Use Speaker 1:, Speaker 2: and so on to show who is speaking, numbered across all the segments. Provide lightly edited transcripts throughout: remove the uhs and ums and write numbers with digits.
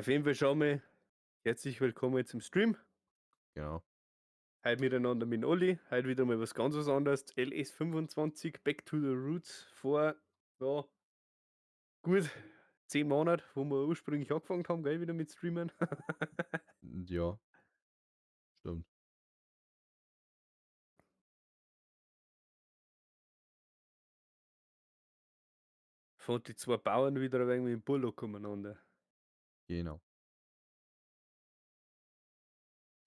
Speaker 1: Auf jeden Fall schon mal herzlich willkommen zum Stream.
Speaker 2: Genau.
Speaker 1: Heute miteinander mit dem Olli. Heute wieder mal was ganz was anderes. LS25, Back to the Roots vor ja, gut 10 Monaten, wo wir ursprünglich angefangen haben, gell, wieder mit Streamen.
Speaker 2: Ja, stimmt.
Speaker 1: Von die zwei Bauern wieder ein wenig mit dem Bullock umeinander.
Speaker 2: Genau.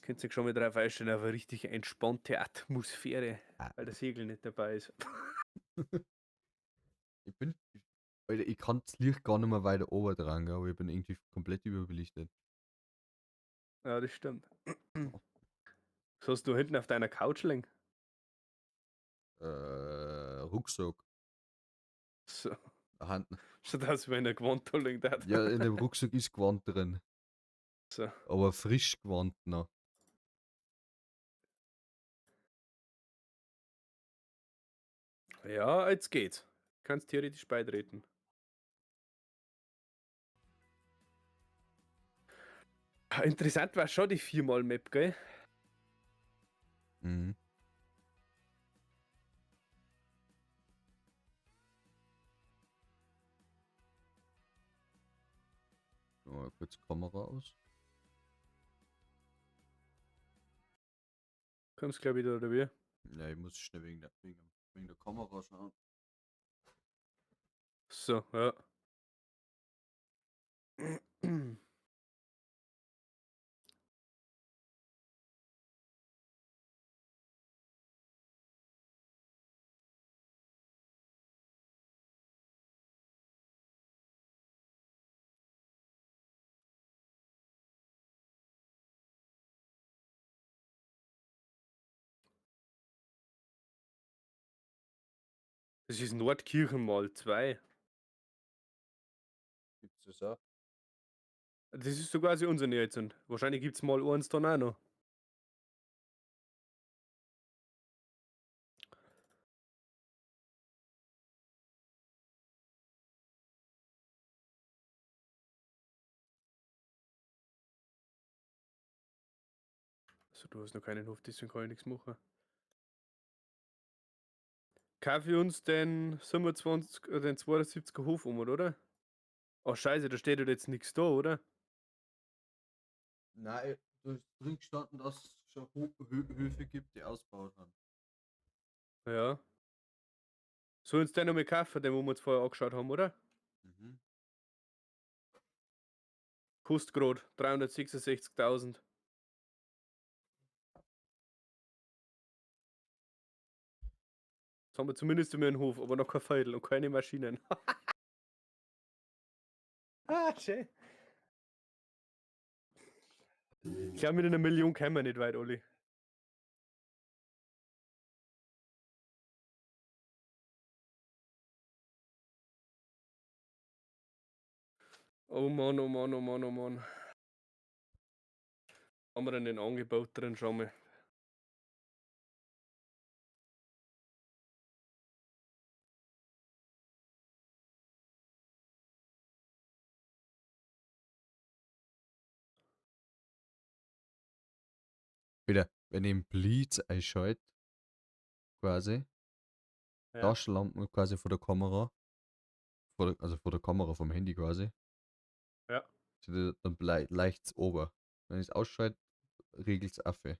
Speaker 1: Könnt ihr euch schon mal drauf einstellen, auf eine richtig entspannte Atmosphäre,
Speaker 2: Ah,
Speaker 1: weil der Segel nicht dabei ist.
Speaker 2: ich bin Alter, ich kann das Licht gar nicht mehr weiter oben dran, aber ich bin irgendwie komplett überbelichtet.
Speaker 1: Ja, das stimmt. Was hast du hinten auf deiner Couch liegen?
Speaker 2: Rucksack.
Speaker 1: So,
Speaker 2: Hand,
Speaker 1: schaut aus wie eine Gewand da liegt.
Speaker 2: ja, in dem Rucksack ist Gewand drin,
Speaker 1: So.
Speaker 2: aber frisch Gewand noch.
Speaker 1: Ja, jetzt geht's. Kannst theoretisch beitreten. Interessant war schon die 4-Mal-Map, gell?
Speaker 2: Mhm. Mal kurz Kamera aus.
Speaker 1: Kommst gleich wieder, oder wie?
Speaker 2: Ja, ich muss schnell wegen der Kamera schauen.
Speaker 1: So, ja. Das ist Nordkirchen mal 2.
Speaker 2: Gibt's das auch?
Speaker 1: Das ist so quasi unser jetzt. Und wahrscheinlich gibt's mal eins dann auch noch. Also, du hast noch keinen Hof, deswegen kann ich nichts machen. Kaufe uns den 27, den 72er Hof um, oder? Oh, Scheiße, da steht ja jetzt nichts da, oder?
Speaker 2: Nein, da ist drin gestanden, dass es schon Höfe gibt, die ausgebaut haben.
Speaker 1: Ja. Sollen uns den noch mal kaufen, den wo wir uns vorher angeschaut haben, oder?
Speaker 2: Mhm.
Speaker 1: Kostet gerade 366.000. Jetzt haben wir zumindest einmal einen Hof, aber noch kein Feudel und keine Maschinen. Ah, schön. Ich glaube, mit einer Million kommen wir nicht weit, Olli. Oh Mann, oh Mann, oh Mann, oh Mann. Haben wir denn den Angebot drin? Schau mal.
Speaker 2: Wieder, wenn ich im Blitz einschalte, quasi,
Speaker 1: Ja,
Speaker 2: Taschenlampen quasi vor der Kamera, also vor der Kamera vom Handy quasi,
Speaker 1: ja.
Speaker 2: dann leicht ober. Wenn ich es ausschalte, regelt es Affe.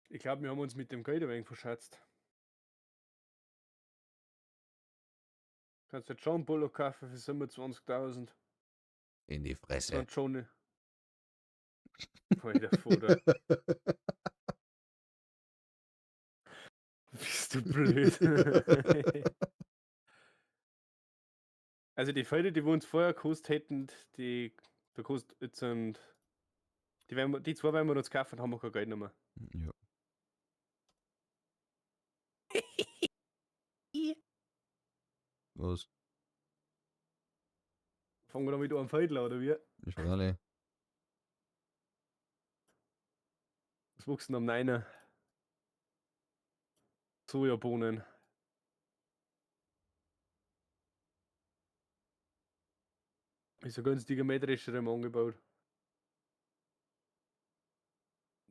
Speaker 1: Ich glaube, wir haben uns mit dem Geld ein wenig verschätzt. Kannst jetzt schon einen Bullock kaufen für 27.000.
Speaker 2: In die
Speaker 1: So
Speaker 2: Fresse.
Speaker 1: ein Johnny. Alter, Vater. Bist du blöd. Also die Felder, die wir uns vorher gekostet hätten, da kostet jetzt und die zwei werden wir uns kaufen, haben wir kein Geld mehr.
Speaker 2: Ja. Was?
Speaker 1: Fangen wir damit an Feldler, oder wie?
Speaker 2: Ich weiß nicht.
Speaker 1: Was wuchsen am Neiner? Sojabohnen. Ist ein günstiger Mähdrescher im Angebot.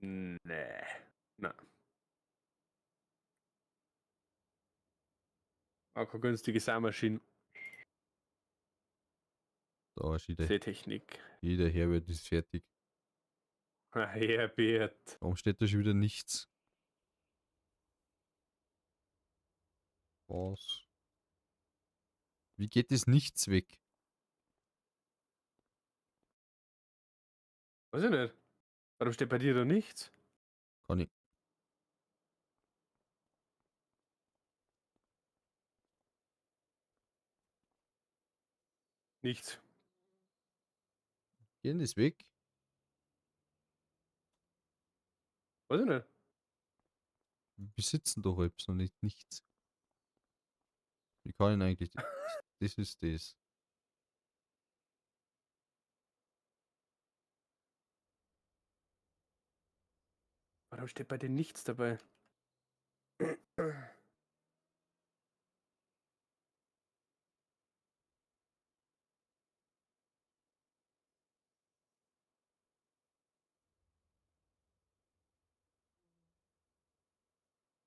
Speaker 1: Nee. Nein. Auch keine günstige Saugmaschine.
Speaker 2: Da ist
Speaker 1: Sehtechnik.
Speaker 2: jeder Herbert ist fertig.
Speaker 1: Ah, Herbert.
Speaker 2: Warum steht da schon wieder nichts? Was? Wie geht das nichts weg?
Speaker 1: Weiß ich nicht. Warum steht bei dir da nichts?
Speaker 2: Kann ich.
Speaker 1: Nichts.
Speaker 2: Geht das weg?
Speaker 1: Weiß ich nicht.
Speaker 2: Wir sitzen doch halb noch nicht nichts. Wie kann ich eigentlich. Das ist das.
Speaker 1: Warum steht bei dir nichts dabei?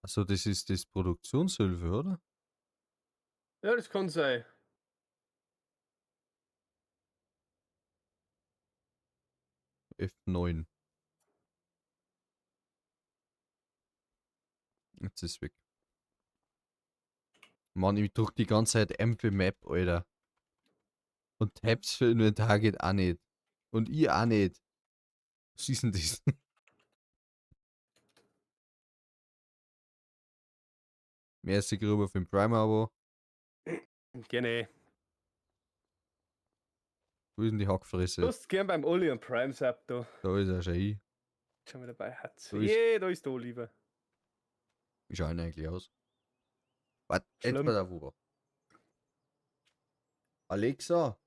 Speaker 2: Also das ist das Produktionshilfe, oder?
Speaker 1: Ja, das kann sein.
Speaker 2: F9. Jetzt ist es weg. Mann, ich drück die ganze Zeit M für Map, Alter. Und Tabs für Inventar geht auch nicht. Und ich auch nicht. Was ist denn das? Merci Gruber für ein Prime-Abo.
Speaker 1: Gerne.
Speaker 2: Wo ist denn die Hackfresse?
Speaker 1: Du hast gern beim Oli und Prime Sub da.
Speaker 2: Da ist er schon hin.
Speaker 1: Schon mal dabei hat.
Speaker 2: Da ist,
Speaker 1: Da ist der Oliver.
Speaker 2: wie schauen eigentlich aus? Warte, jetzt
Speaker 1: Schlimm.
Speaker 2: mal da wo. Alexa,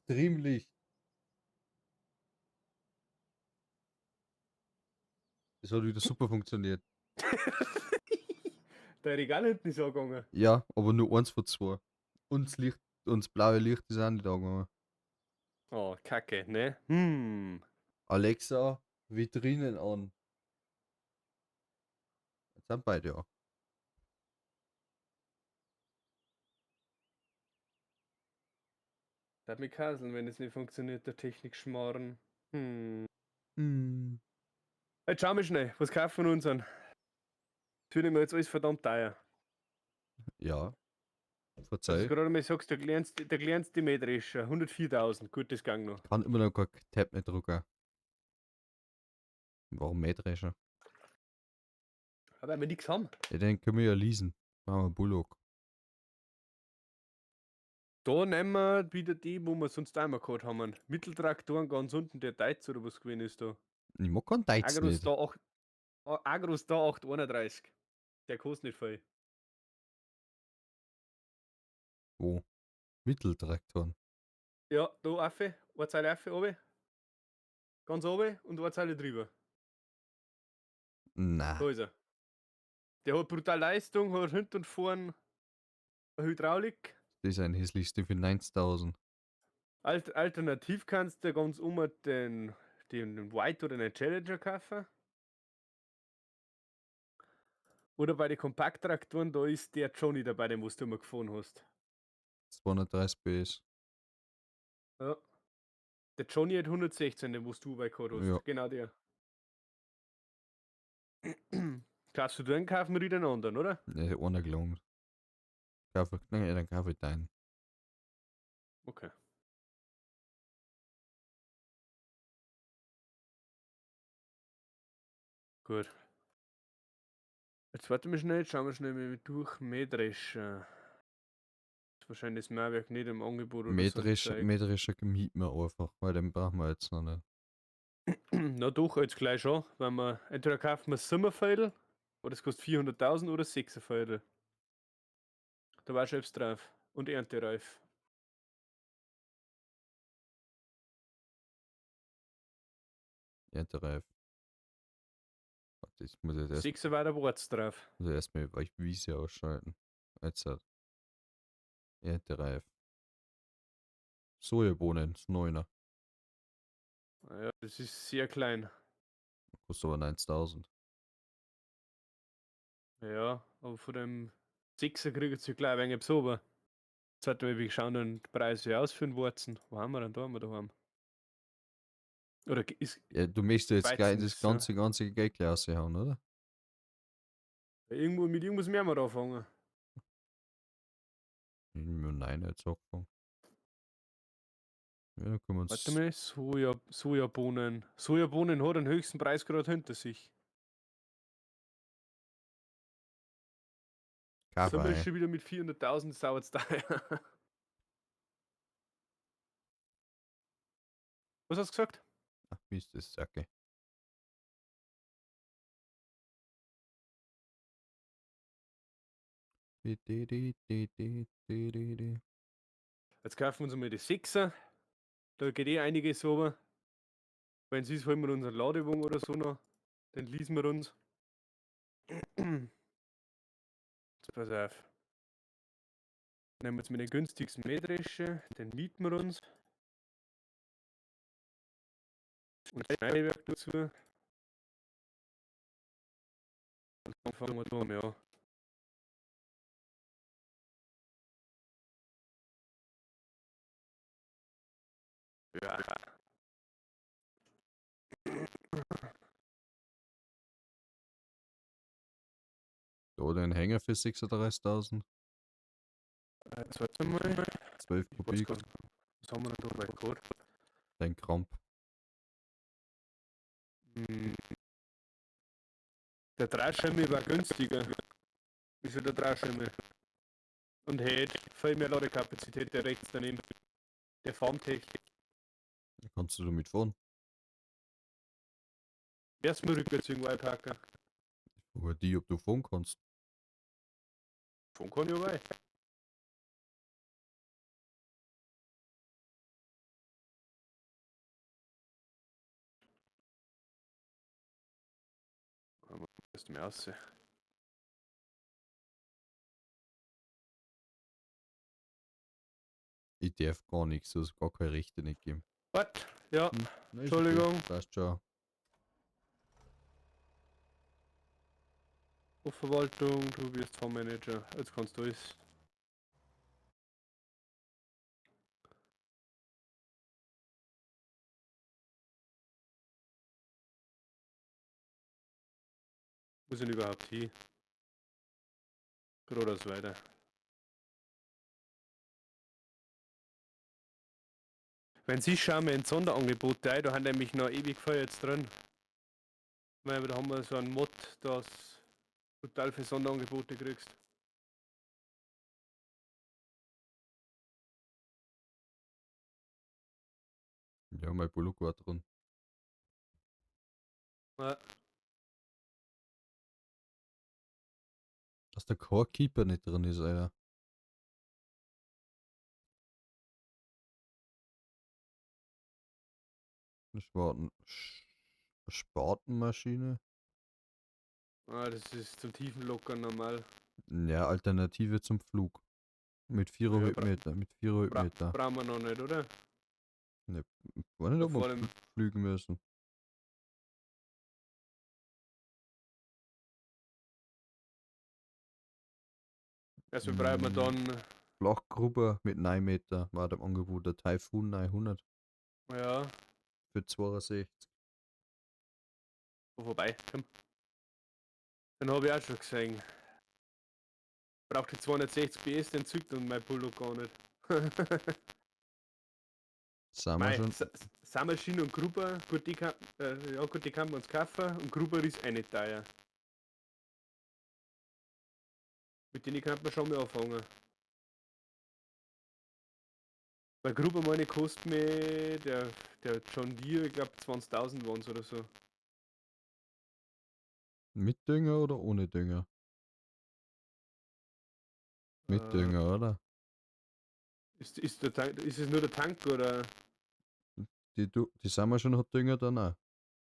Speaker 2: Streamlicht. Das hat wieder super funktioniert.
Speaker 1: Der Regal hinten ist angegangen.
Speaker 2: Ja, aber nur eins von zwei. Und das Licht, und das blaue Licht ist auch nicht angegangen.
Speaker 1: Oh, Kacke, ne?
Speaker 2: Alexa, Vitrinen an. Jetzt sind beide an.
Speaker 1: Das hat mich kaseln, wenn es nicht funktioniert, der Technik schmarren.
Speaker 2: Hm.
Speaker 1: Jetzt schauen wir schnell, was kaufen wir uns an? Das wird mir jetzt alles verdammt teuer.
Speaker 2: Ja,
Speaker 1: Dass du
Speaker 2: verzeih.
Speaker 1: gerade mal sagst, der kleinste Mähdrescher, 104.000, gut, das gang noch.
Speaker 2: Kann immer noch kein Tab mehr drucken. Warum Mähdrescher?
Speaker 1: Aber wenn wir nichts haben.
Speaker 2: Ja, den können wir ja leasen. Machen wir Bullock.
Speaker 1: Da nehmen wir wieder die, wo wir sonst einmal gehabt haben. Mitteltraktoren ganz unten, der Deutz oder was gewesen ist da.
Speaker 2: Ich mag keinen Deiz nicht.
Speaker 1: Agros da 831. Der kostet nicht viel.
Speaker 2: Wo? Mitteltraktoren.
Speaker 1: Ja, da Affe, eine Zeile Affe oben, ganz oben und eine Zeile drüber.
Speaker 2: Na,
Speaker 1: Da ist er. Der hat brutal Leistung, hat hinten und vorn eine Hydraulik.
Speaker 2: das ist ein hässlichste für 90.000.
Speaker 1: Alternativ kannst du ganz den White oder den Challenger kaufen. Oder bei den Kompakttraktoren, da ist der Johnny dabei, den was du immer gefahren hast.
Speaker 2: 230 PS.
Speaker 1: Ja. Der Johnny hat 116, den was du bei gehabt
Speaker 2: Ja,
Speaker 1: hast. Genau der. Kannst du den kaufen wir wieder einen anderen, oder?
Speaker 2: der hat einer gelangt. Nein, dann kauf ich deinen.
Speaker 1: Okay. Gut. Jetzt warten wir schnell, jetzt schauen wir schnell mal durch. Mähdrescher. Ist wahrscheinlich das Mehrwerk nicht im Angebot oder so ein Zeug.
Speaker 2: Mähdrescher mieten wir einfach, weil den brauchen wir jetzt noch nicht.
Speaker 1: Na doch, jetzt gleich schon. Wenn wir, entweder kaufen wir Sommerfeudel, oder das kostet 400.000 oder Sechserfeudel. Da war schon drauf. Und erntereif.
Speaker 2: Erntereif. Das muss ich jetzt
Speaker 1: 6 weiter Warts drauf.
Speaker 2: erstmal Wiese ausschalten. Jetzt hat Erntereif. Sojabohnen, das 9er.
Speaker 1: Ja, das ist sehr klein.
Speaker 2: Kostet aber 9000.
Speaker 1: Ja, aber von dem 6er kriegt ihr gleich ein wenig ober. Jetzt sollten wir wirklich schauen, den Preis aus für den Warzen. Wo haben wir denn da? Haben wir daheim? Oder ist
Speaker 2: Ja, du möchtest jetzt gleich
Speaker 1: Weizen
Speaker 2: das
Speaker 1: ist so.
Speaker 2: ganze Geld gleich raushauen, oder?
Speaker 1: Irgendwo, mit irgendwas mehr wir da anfangen.
Speaker 2: Nein, jetzt angefangen. Ja, dann können wir
Speaker 1: Warte
Speaker 2: uns
Speaker 1: mal, Sojabohnen. Sojabohnen hat den höchsten Preis gerade hinter sich. Sind wir
Speaker 2: Kaffee.
Speaker 1: schon wieder mit 400.000 Sauerteier. Was hast du gesagt?
Speaker 2: Ach, Mist, das Sacke.
Speaker 1: Jetzt kaufen wir uns mal die 6er. Da geht einiges runter. Wenn es ist, holen wir unseren Ladewagen oder so noch. Den leasen wir uns. Jetzt pass auf. Nehmen wir jetzt mit den günstigsten Mähdrescher. Den mieten wir uns. Und das Schneidewerk dazu. Dann fangen wir da mal an. Ja.
Speaker 2: Da den Hänger für 36.000.
Speaker 1: Jetzt warte mal.
Speaker 2: 12
Speaker 1: Ich weiß
Speaker 2: Kubik.
Speaker 1: gar nicht, was haben wir denn da bei Code?
Speaker 2: Dein Kramp.
Speaker 1: Hm, Der Dreischeibe war günstiger. Wieso der Dreischeibe? Und hätte viel mehr Ladekapazität, der rechts daneben. Der Farmtech.
Speaker 2: Da kannst du damit fahren.
Speaker 1: Erstmal rückwärts irgendwo einpacken.
Speaker 2: Aber die, ob du fahren kannst.
Speaker 1: Schon kann ich aber. Erst mal raus.
Speaker 2: Ich darf gar nichts, also gar keine Rechte nicht geben.
Speaker 1: Was? Ja,
Speaker 2: Na, ist okay.
Speaker 1: Entschuldigung.
Speaker 2: Passt schon.
Speaker 1: Hofverwaltung, du wirst Fondsmanager. Jetzt kannst du alles. Wo sind überhaupt hin? Geradeaus weiter. Wenn Sie schauen wir in Sonderangebote ein, da haben nämlich noch ewig viel jetzt drin. Weil da haben wir so einen Mod, dass du total viele Sonderangebote kriegst.
Speaker 2: Ja, mein Bullock war drin.
Speaker 1: Ja,
Speaker 2: Dass der Core-Keeper nicht drin ist, Alter. Spatenmaschine.
Speaker 1: das ist zum Tiefenlockern normal.
Speaker 2: Ja, Alternative zum Flug. Mit
Speaker 1: Ja,
Speaker 2: 4,5 Meter. Mit 4,5 Meter.
Speaker 1: brauchen wir noch nicht, oder?
Speaker 2: Ne, war nicht,
Speaker 1: Ja,
Speaker 2: ob wir
Speaker 1: vor allem,
Speaker 2: flügen müssen.
Speaker 1: also brauchen wir dann,
Speaker 2: Flachgruber mit 9 Meter war dem Angebot der Typhoon 900
Speaker 1: ja,
Speaker 2: für 62.
Speaker 1: vorbei, komm. Den habe ich auch schon gesehen. Braucht die 260 PS, den zückt und mein Bulldog gar nicht.
Speaker 2: Sind wir
Speaker 1: Mei,
Speaker 2: schon?
Speaker 1: Sammelmaschine und Gruber, gut, ja, gut, die kann man uns kaufen und Gruber ist auch nicht teuer. Mit denen kann man schon mal anfangen. Bei Gruber meine kostet mir der John Deere, ich glaube 20.000 waren es oder so.
Speaker 2: Mit Dünger oder ohne Dünger? Mit
Speaker 1: Äh,
Speaker 2: Dünger, oder?
Speaker 1: ist es nur der Tank oder?
Speaker 2: Die Sind wir schon, hat Dünger dann auch.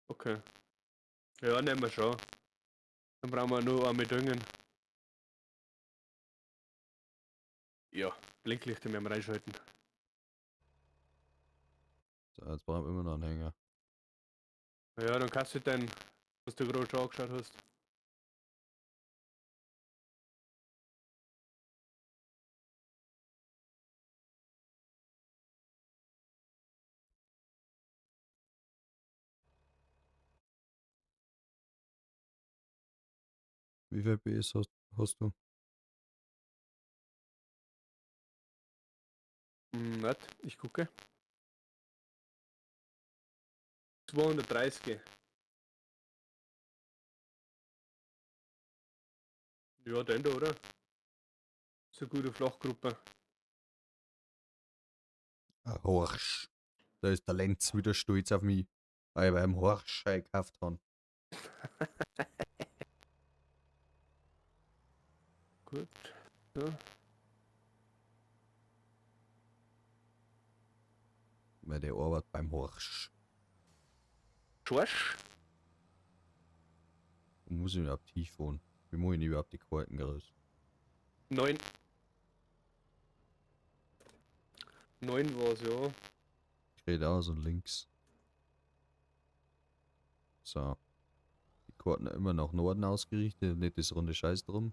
Speaker 1: Okay. Ja, nehmen wir schon. Dann brauchen wir nur einmal düngen. Ja, Blinklichter müssen wir reinschalten.
Speaker 2: So, jetzt brauchen wir immer noch einen Hänger.
Speaker 1: Ja, dann kannst du den, was du gerade schon angeschaut hast.
Speaker 2: Wie viel PS hast du?
Speaker 1: Warte, ich gucke. 230. Ja, den da, oder? Ist eine gute Flachgruppe.
Speaker 2: Ein Horsch. Da ist der Lenz wieder stolz auf mich, weil ich beim Horsch gekauft habe.
Speaker 1: Gut. So.
Speaker 2: Weil der arbeitet beim Horsch.
Speaker 1: Schorsch?
Speaker 2: Wo muss ich überhaupt hinfahren? Wie muss ich denn überhaupt die Karten raus?
Speaker 1: 9. 9 war's, ja.
Speaker 2: Geradeaus und links. So. Die Karten immer nach Norden ausgerichtet, nicht das runde Scheiß drum.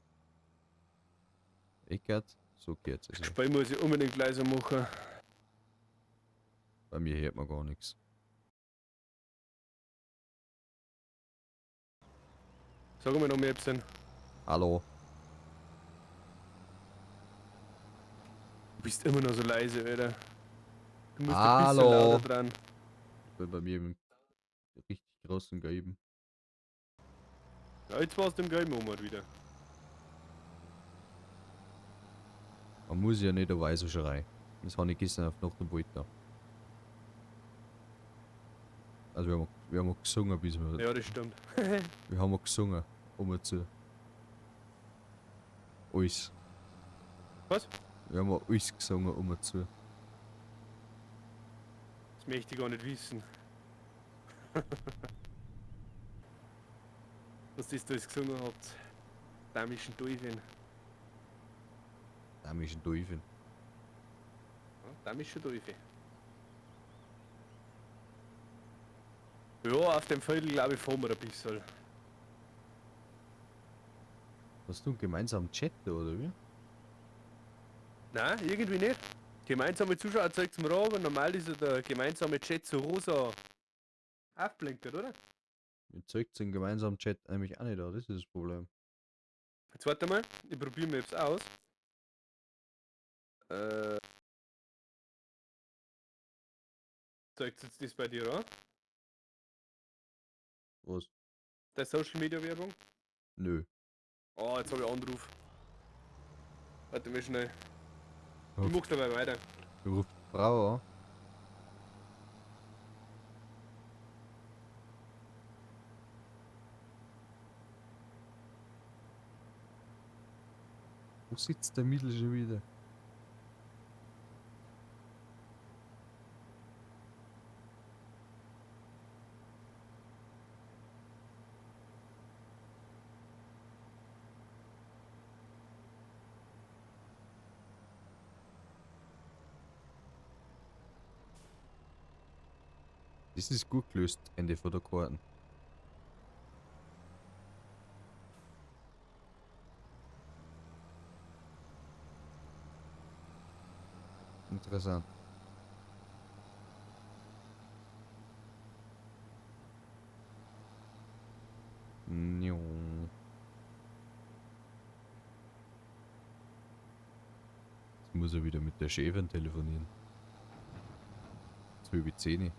Speaker 2: Eckert, so geht's
Speaker 1: Das
Speaker 2: also.
Speaker 1: Spiel muss ich unbedingt leiser machen.
Speaker 2: Bei mir hört man gar nichts.
Speaker 1: Sag mal noch mehr bisschen.
Speaker 2: Hallo?
Speaker 1: Du bist immer noch so leise, Alter. Du musst ein bisschen lauter
Speaker 2: Hallo?
Speaker 1: dran.
Speaker 2: Ich bin bei mir im richtig großen Geben.
Speaker 1: Ja, jetzt warst du im Game Moment wieder.
Speaker 2: Man muss ja nicht eine Weise schreien. Das habe ich gestern auf Nacht und Wollt da. Also wir haben auch gesungen bis wir.
Speaker 1: Ja, das stimmt.
Speaker 2: Wir haben auch gesungen. Um zu. Alles.
Speaker 1: Was?
Speaker 2: Wir haben auch alles gesungen um zu.
Speaker 1: Das möchte ich gar nicht wissen. Was ist das gesungen habt? Damischen Teufel.
Speaker 2: Da ist ein Teufel.
Speaker 1: Ja, Damischer Teufel. Ja, auf dem Viertel glaube ich fahren wir ein bisschen.
Speaker 2: Hast du einen gemeinsamen Chat da, oder wie?
Speaker 1: Nein, irgendwie nicht. Gemeinsame Zuschauer zeigt es mir an, aber normal ist ja der gemeinsame Chat so rosa aufblinkt, oder?
Speaker 2: Ihr zeigt den gemeinsamen Chat nämlich auch nicht da, das ist das Problem.
Speaker 1: Jetzt warte mal, ich probiere mir jetzt aus. Äh, zeigt jetzt das bei dir an?
Speaker 2: Was?
Speaker 1: Der Social Media Werbung?
Speaker 2: Nö.
Speaker 1: Oh, jetzt habe ich Anruf. Warte mal schnell. Ich
Speaker 2: Ruft,
Speaker 1: mach dabei weiter.
Speaker 2: ruft die Frau an. Wo sitzt der Mittel schon wieder? Das ist gut gelöst, Ende von der Karten. Interessant. Jo. Jetzt muss er wieder mit der Chefin telefonieren. 12:10.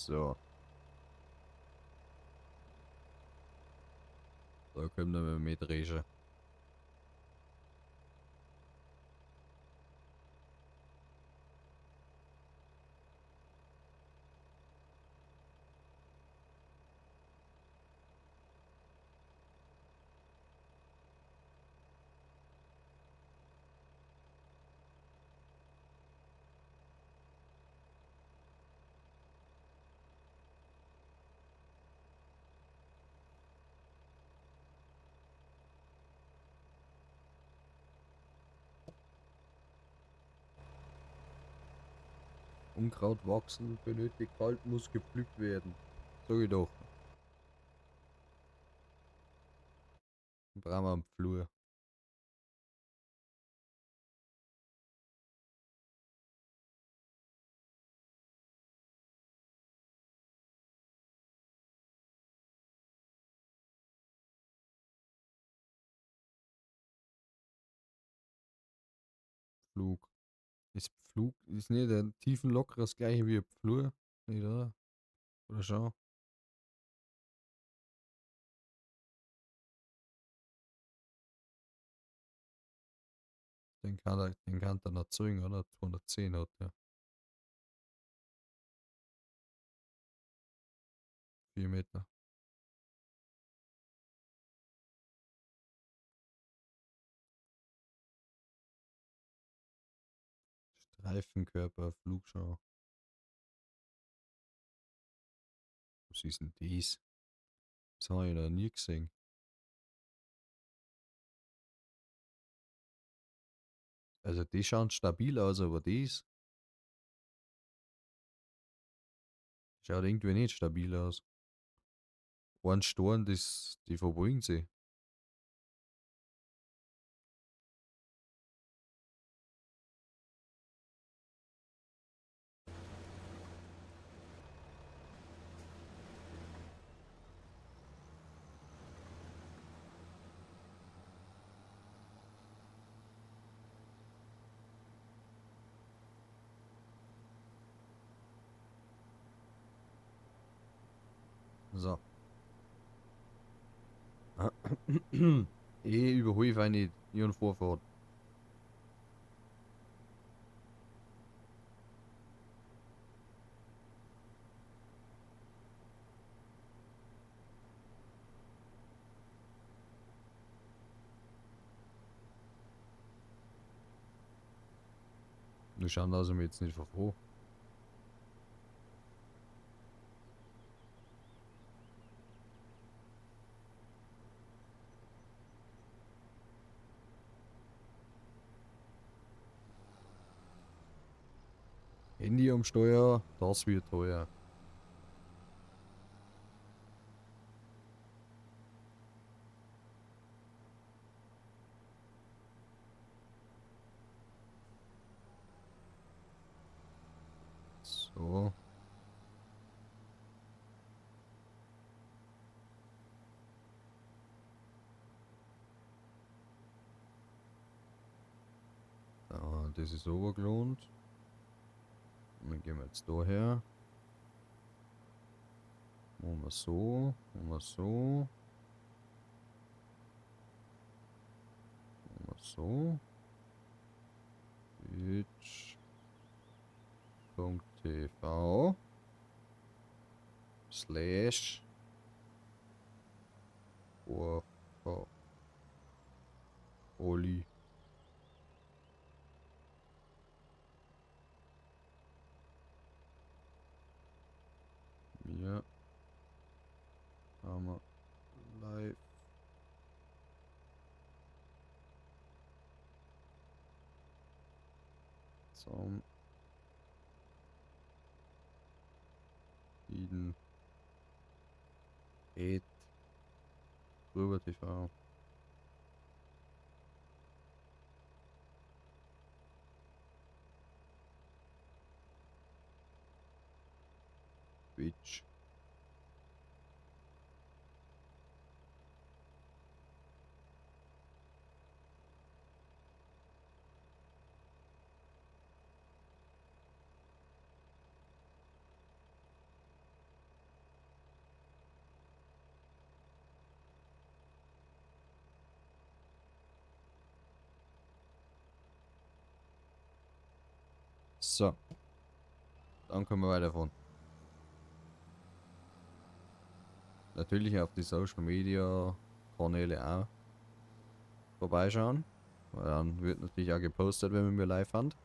Speaker 2: So. Da können wir mitreden. Unkraut wachsen, benötigt kalt, muss gepflückt werden. Sag ich doch. Brauchen wir am Flur. Flug. Ist Flug, ist nicht ein tiefen Locker das gleiche wie ein Flur? Nicht, oder? Oder schon? Den kann er noch zeigen, oder? 210 hat der. 4 Meter. Streifenkörper, Flugschau. Was ist denn das? Das habe ich noch nie gesehen. Also die schauen stabil aus, aber das schaut irgendwie nicht stabil aus. Ein Storn, die verbringen sie. So. Ich überhole ich nicht ihren Vorfahrt. Wir schauen, dass ich mich jetzt nicht verfahre. Handy am Steuer, das wird teuer. So. Da, das ist overgelohnt. Dann gehen wir jetzt da her. Machen wir so. Machen wir so. Machen wir so. Twitch.tv slash Oli. Wir haben live zum Eden Ed Röber TV. Twitch. So, dann können wir weiterfahren. Natürlich auf die Social Media Kanäle auch vorbeischauen. Weil dann wird natürlich auch gepostet, wenn man mir live hat.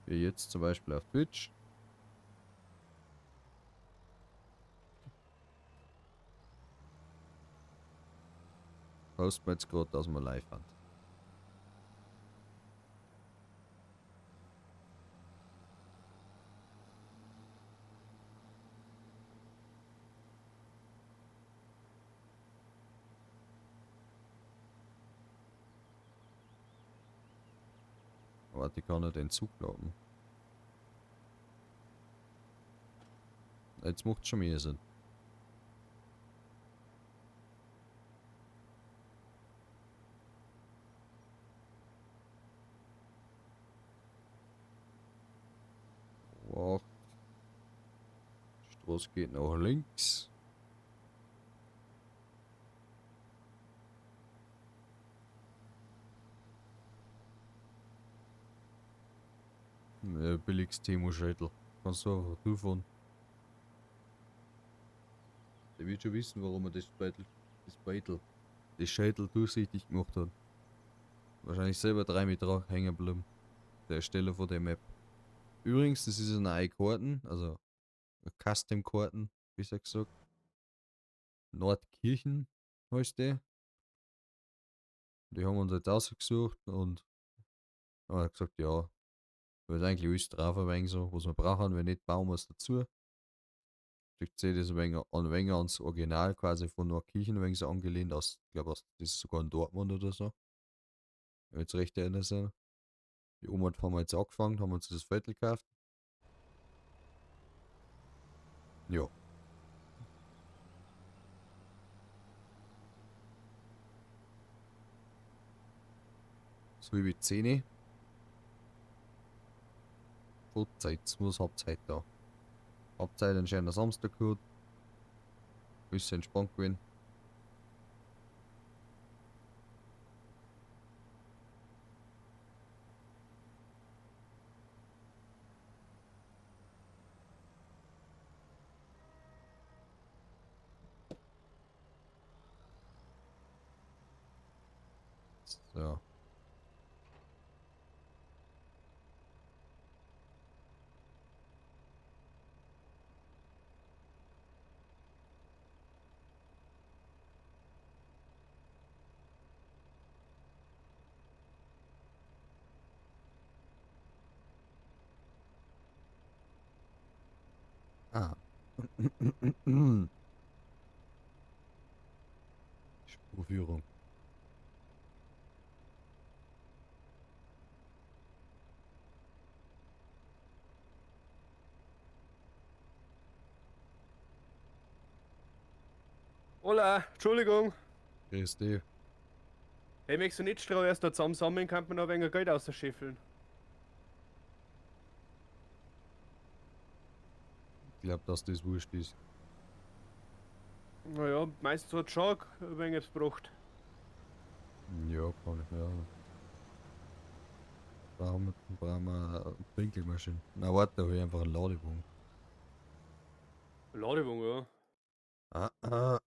Speaker 2: Wie jetzt zum Beispiel auf Twitch. Posten wir jetzt gerade, dass wir live haben. Warte, ich kann nicht den Zug glauben. Jetzt macht schon mehr Sinn. Wow. Die Straße geht nach links. Billiges Timo-Schädel. Kannst du einfach durchfahren. Der wird schon wissen, warum er das Schädel durchsichtig gemacht hat. Wahrscheinlich selber 3 Meter hängen bleiben. Der Ersteller von der Map. Übrigens, das ist eine neue Karten, also Custom-Karten, wie gesagt. Nordkirchen heißt die. Die haben wir uns jetzt ausgesucht und haben gesagt, ja, wir eigentlich alles drauf ein wenig so, was wir brauchen, wenn nicht, bauen wir es dazu. Ich sehe das ein wenig ans Original quasi von Nordkirchen ein wenig so angelehnt aus, ich glaube, das ist sogar in Dortmund oder so. Wenn ich jetzt recht erinnere. Die Oma haben wir jetzt angefangen, haben uns das Viertel gekauft. Ja. So wie 10. Vollzeit, es muss Halbzeit da. Halbzeit ein schöner Samstag gehabt. Bisschen entspannt gewesen. So. Ah. Spurführung.
Speaker 1: Hola, Entschuldigung.
Speaker 2: Grüß dich.
Speaker 1: Hey, möchtest du nicht Strau erst da zusammen sammeln, kann man noch ein wenig Geld ausscheffeln.
Speaker 2: Ich glaube, dass das wurscht ist.
Speaker 1: Naja, meistens hat es schon ein wenig etwas gebracht.
Speaker 2: Ja, kann ich. Ja. Brauchen wir eine Pinkelmaschine. Na, warte, da habe ich einfach einen Ladewagen.
Speaker 1: Ladewung, ja.
Speaker 2: Ah.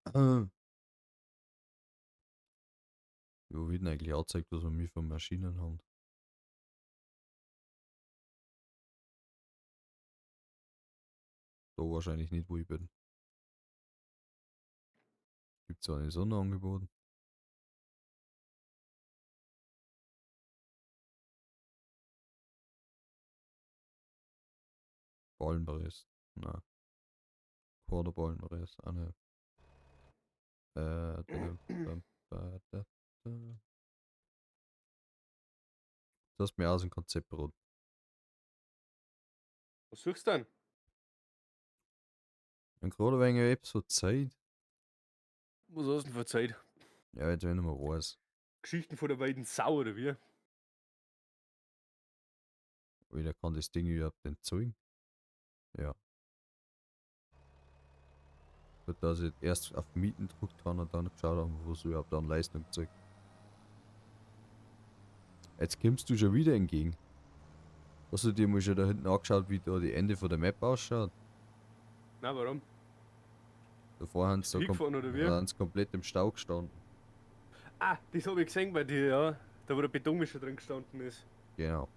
Speaker 2: Jo, wird denn eigentlich angezeigt, dass wir mich von Maschinen haben? Da wahrscheinlich nicht, wo ich bin. Gibt es eine Sonne angeboten? Ballenpreis. Na, Quarterballenpreis. Ah, ne. Da, da, da, da, da. Das ist mir aus dem Konzeptbrot.
Speaker 1: Was suchst du denn?
Speaker 2: Und gerade wegen etwas so Zeit.
Speaker 1: Was hast du denn für Zeit?
Speaker 2: Ja, jetzt wenn ich mal weiß.
Speaker 1: Geschichten von der weiten Sau, oder wie?
Speaker 2: Wie der kann das Ding überhaupt entzeugen? Ja. Gut, dass ich erst auf Mieten gedrückt habe und dann geschaut habe, was überhaupt an Leistung zeigt. Jetzt kommst du schon wieder entgegen. Hast du dir mal schon da hinten angeschaut, wie da die Ende von der Map ausschaut?
Speaker 1: Na, warum?
Speaker 2: Davor haben
Speaker 1: Bist
Speaker 2: sie
Speaker 1: du hingefahren, oder wie?
Speaker 2: komplett im Stau gestanden.
Speaker 1: Ah, das habe ich gesehen bei dir, ja. Da wo der Betonmischer drin gestanden ist.
Speaker 2: Genau.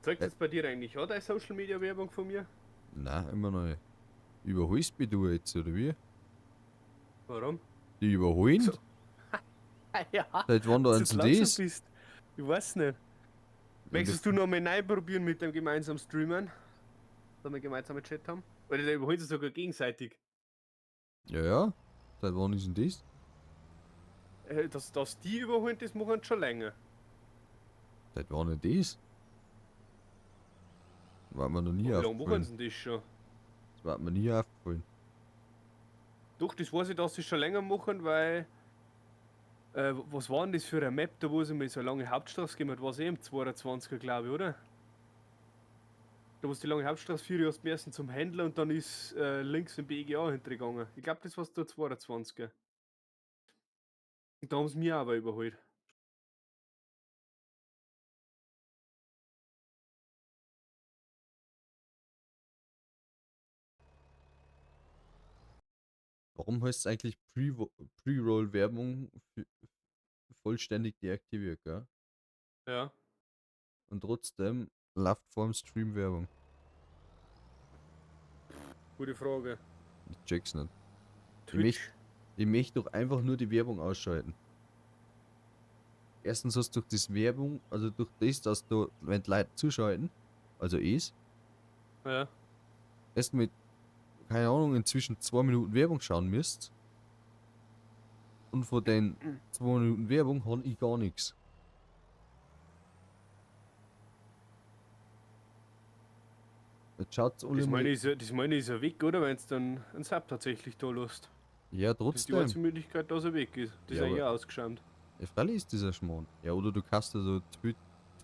Speaker 1: Zeigt
Speaker 2: Äh,
Speaker 1: es bei dir eigentlich auch deine Social Media Werbung von mir?
Speaker 2: nein, immer noch nicht. Überholst mich du jetzt, oder wie?
Speaker 1: Warum?
Speaker 2: Die überholen?
Speaker 1: So. Ja,
Speaker 2: Seit wann da
Speaker 1: dass du
Speaker 2: eins
Speaker 1: jetzt
Speaker 2: und
Speaker 1: langsam
Speaker 2: das?
Speaker 1: bist. Ich weiß nicht.
Speaker 2: Und
Speaker 1: Möchtest du noch mal neu probieren mit dem gemeinsamen Streamen? Da wir gemeinsam einen Chat haben? Oder da überholen sie sogar gegenseitig.
Speaker 2: ja, ja. Seit wann ist denn das?
Speaker 1: Dass die überholen, das machen sie schon länger.
Speaker 2: Seit wann denn das? War mir noch nie
Speaker 1: Aber wie lange machen
Speaker 2: aufgefallen.
Speaker 1: sie denn das schon?
Speaker 2: Das war mir nie aufgefallen.
Speaker 1: Doch, das weiß ich, dass sie schon länger machen, weil. Was war denn das für eine Map, da wo sie mal so eine lange Hauptstraße gegeben hat? War es eh im 22er, glaube ich, oder? Da wo es die lange Hauptstraße 4 hast müssen zum Händler und dann ist links im BGA hintergegangen. Ich glaube, das war der 22er. Und da haben sie mich aber überholt.
Speaker 2: Warum heißt es eigentlich Pre-Roll-Werbung vollständig deaktiviert, gell?
Speaker 1: Ja,
Speaker 2: Und trotzdem läuft vorm Stream Werbung.
Speaker 1: gute Frage.
Speaker 2: Ich check's nicht. Ich möchte
Speaker 1: Twitch.
Speaker 2: ich möcht doch einfach nur die Werbung ausschalten. Erstens hast du durch das Werbung, also durch das, dass du, wenn die Leute zuschalten, also ist,
Speaker 1: Ja.
Speaker 2: erst mit, keine Ahnung, inzwischen 2 Minuten Werbung schauen müsst. Und von den 2 Minuten Werbung habe ich gar nichts. Jetzt schaut's alle mal.
Speaker 1: Das meine ich ist ja weg, oder? Wenn es dann ein Sub tatsächlich da lässt.
Speaker 2: Ja,
Speaker 1: Das ist die
Speaker 2: trotzdem.
Speaker 1: einzige Möglichkeit, dass er weg ist. Das ist
Speaker 2: Ja,
Speaker 1: eigentlich
Speaker 2: aber
Speaker 1: auch ausgeschämt.
Speaker 2: ja, freilich ist dieser Schmarrn. Ja, oder du kannst also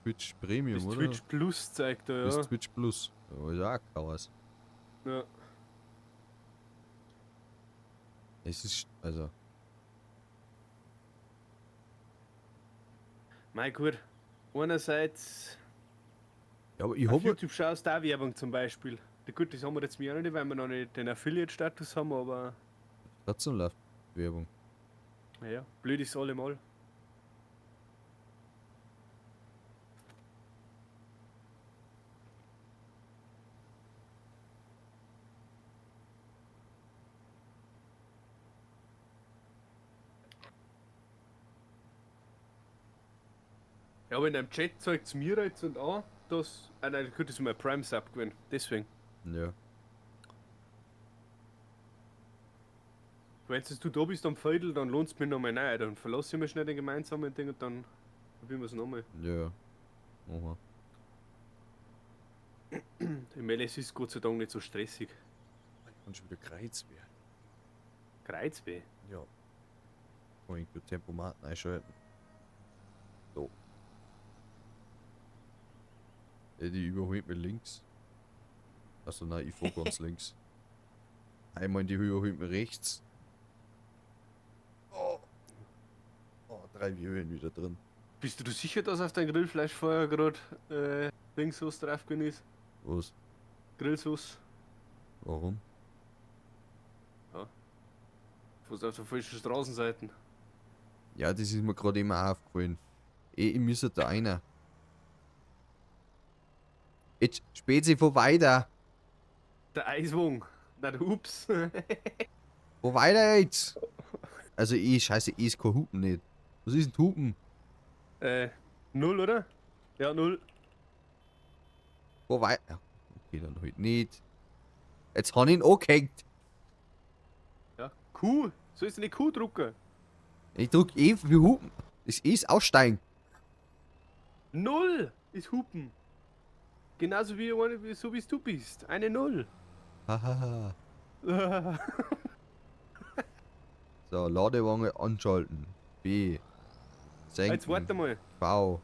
Speaker 2: Twitch Premium,
Speaker 1: Das
Speaker 2: oder?
Speaker 1: Twitch Plus zeigt er,
Speaker 2: Das
Speaker 1: ja.
Speaker 2: Twitch Plus. Ja, ist auch Chaos.
Speaker 1: Ja.
Speaker 2: Es ist, also,
Speaker 1: Mein gut. Einerseits
Speaker 2: ja, aber ich
Speaker 1: auf
Speaker 2: habe
Speaker 1: YouTube schaust du auch Werbung zum Beispiel. Gut, das haben wir jetzt mehr noch nicht, weil wir noch nicht den Affiliate-Status haben, aber
Speaker 2: trotzdem läuft Werbung.
Speaker 1: naja, blöd ist allemal. Ja, aber in einem Chat zeigt es mir jetzt und an, dass. Ah nein, gut, das ist mein Prime-Sub gewesen. Deswegen.
Speaker 2: Ja.
Speaker 1: Wenn du da bist am Feudel, dann lohnt es mich nochmal rein. Dann verlasse ich mir schnell den gemeinsamen Ding und dann probieren wir es nochmal.
Speaker 2: Ja. Aha.
Speaker 1: Im LS ist Gott sei Dank nicht so stressig.
Speaker 2: Ich kann schon wieder Kreuzwehr.
Speaker 1: Kreuzweh.
Speaker 2: Ja. Kann ich den Tempomat einschalten. So. Ja, die überholt mir links. Also nein, ich fahr ganz links. Einmal in die Höhe überholt mir rechts. Oh. Oh, 3 Höhen wieder drin.
Speaker 1: Bist du sicher, dass auf dein Grillfleischfeuer gerade Dingsauce drauf gewesen ist?
Speaker 2: Was?
Speaker 1: Grillsauce?
Speaker 2: Warum?
Speaker 1: Ja. Fast auf der falschen Straßenseite.
Speaker 2: Ja, das ist mir gerade immer auch aufgefallen. Ich müsste da einer. Jetzt spät sie vor weiter.
Speaker 1: Der Eiswung. Na, der Ups.
Speaker 2: Wo weiter jetzt? Also scheiße, ist kein Hupen nicht. Was ist ein Hupen?
Speaker 1: äh, null, oder? Ja, null.
Speaker 2: Wo weiter? Okay, dann halt nicht. Jetzt habe ich ihn angehängt.
Speaker 1: Ja. Q. Sollst du nicht Q drucken?
Speaker 2: Ich drück für Hupen. Das ist aussteigen.
Speaker 1: Null ist Hupen. Genauso so wie du bist. Eine Null.
Speaker 2: Hahaha.
Speaker 1: Warte
Speaker 2: So, Ladewange anschalten. B.
Speaker 1: Jetzt
Speaker 2: Senken.
Speaker 1: warte mal.
Speaker 2: V.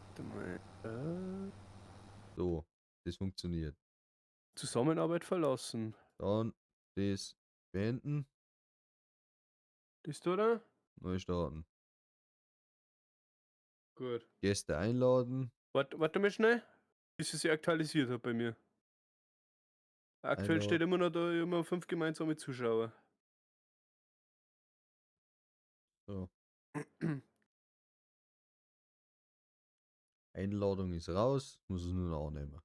Speaker 1: Warte mal.
Speaker 2: So. Das funktioniert.
Speaker 1: Zusammenarbeit verlassen.
Speaker 2: Dann das beenden.
Speaker 1: Das da, oder?
Speaker 2: Neu starten.
Speaker 1: Gut.
Speaker 2: Gäste einladen.
Speaker 1: Warte mal schnell, bis es sich aktualisiert hat bei mir. Aktuell steht
Speaker 2: Einladen.
Speaker 1: immer noch da immer 5 gemeinsame Zuschauer.
Speaker 2: So. Einladung ist raus. Muss es nur noch annehmen.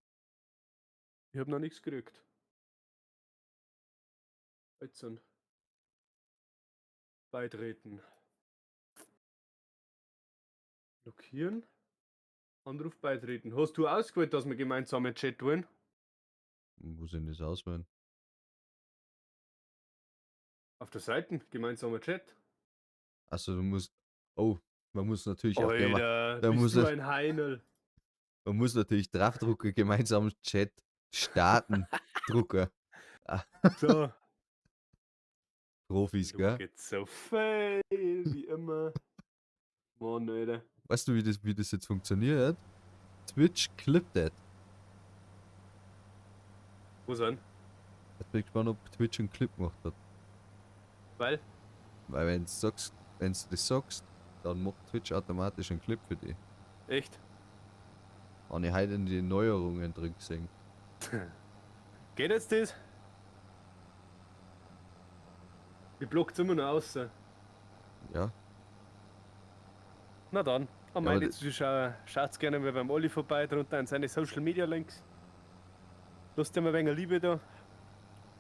Speaker 1: Ich habe noch nichts gekriegt. Jetzt sind beitreten. Blockieren. Anruf beitreten. Hast du ausgewählt, dass wir gemeinsam einen Chat wollen?
Speaker 2: Wo sind das auswählen?
Speaker 1: Auf der Seite, gemeinsamer Chat.
Speaker 2: Also du musst. Oh, man muss natürlich auch
Speaker 1: Alter,
Speaker 2: da
Speaker 1: bist
Speaker 2: muss
Speaker 1: du
Speaker 2: er,
Speaker 1: ein Heinl.
Speaker 2: man muss natürlich draufdrucken, gemeinsam Chat starten, Drucker. Ah,
Speaker 1: So,
Speaker 2: Profis,
Speaker 1: du
Speaker 2: gell?
Speaker 1: geht's so fein, wie immer. Mann, Alter.
Speaker 2: Weißt du, wie das jetzt funktioniert? Twitch clippt das.
Speaker 1: Wo sind?
Speaker 2: Jetzt bin ich gespannt, ob Twitch einen Clip gemacht hat.
Speaker 1: Weil?
Speaker 2: Weil wenn du das sagst, dann macht Twitch automatisch einen Clip für dich.
Speaker 1: Echt?
Speaker 2: Habe ich heute in die Neuerungen drin gesehen.
Speaker 1: Geht jetzt das? Die blockt's immer noch aus.
Speaker 2: Ja.
Speaker 1: Na dann, an
Speaker 2: Ja, aber
Speaker 1: meine Zuschauer, schaut's gerne mal beim Olli vorbei, drunter an seine Social Media Links. Lasst dir mal ein wenig Liebe da.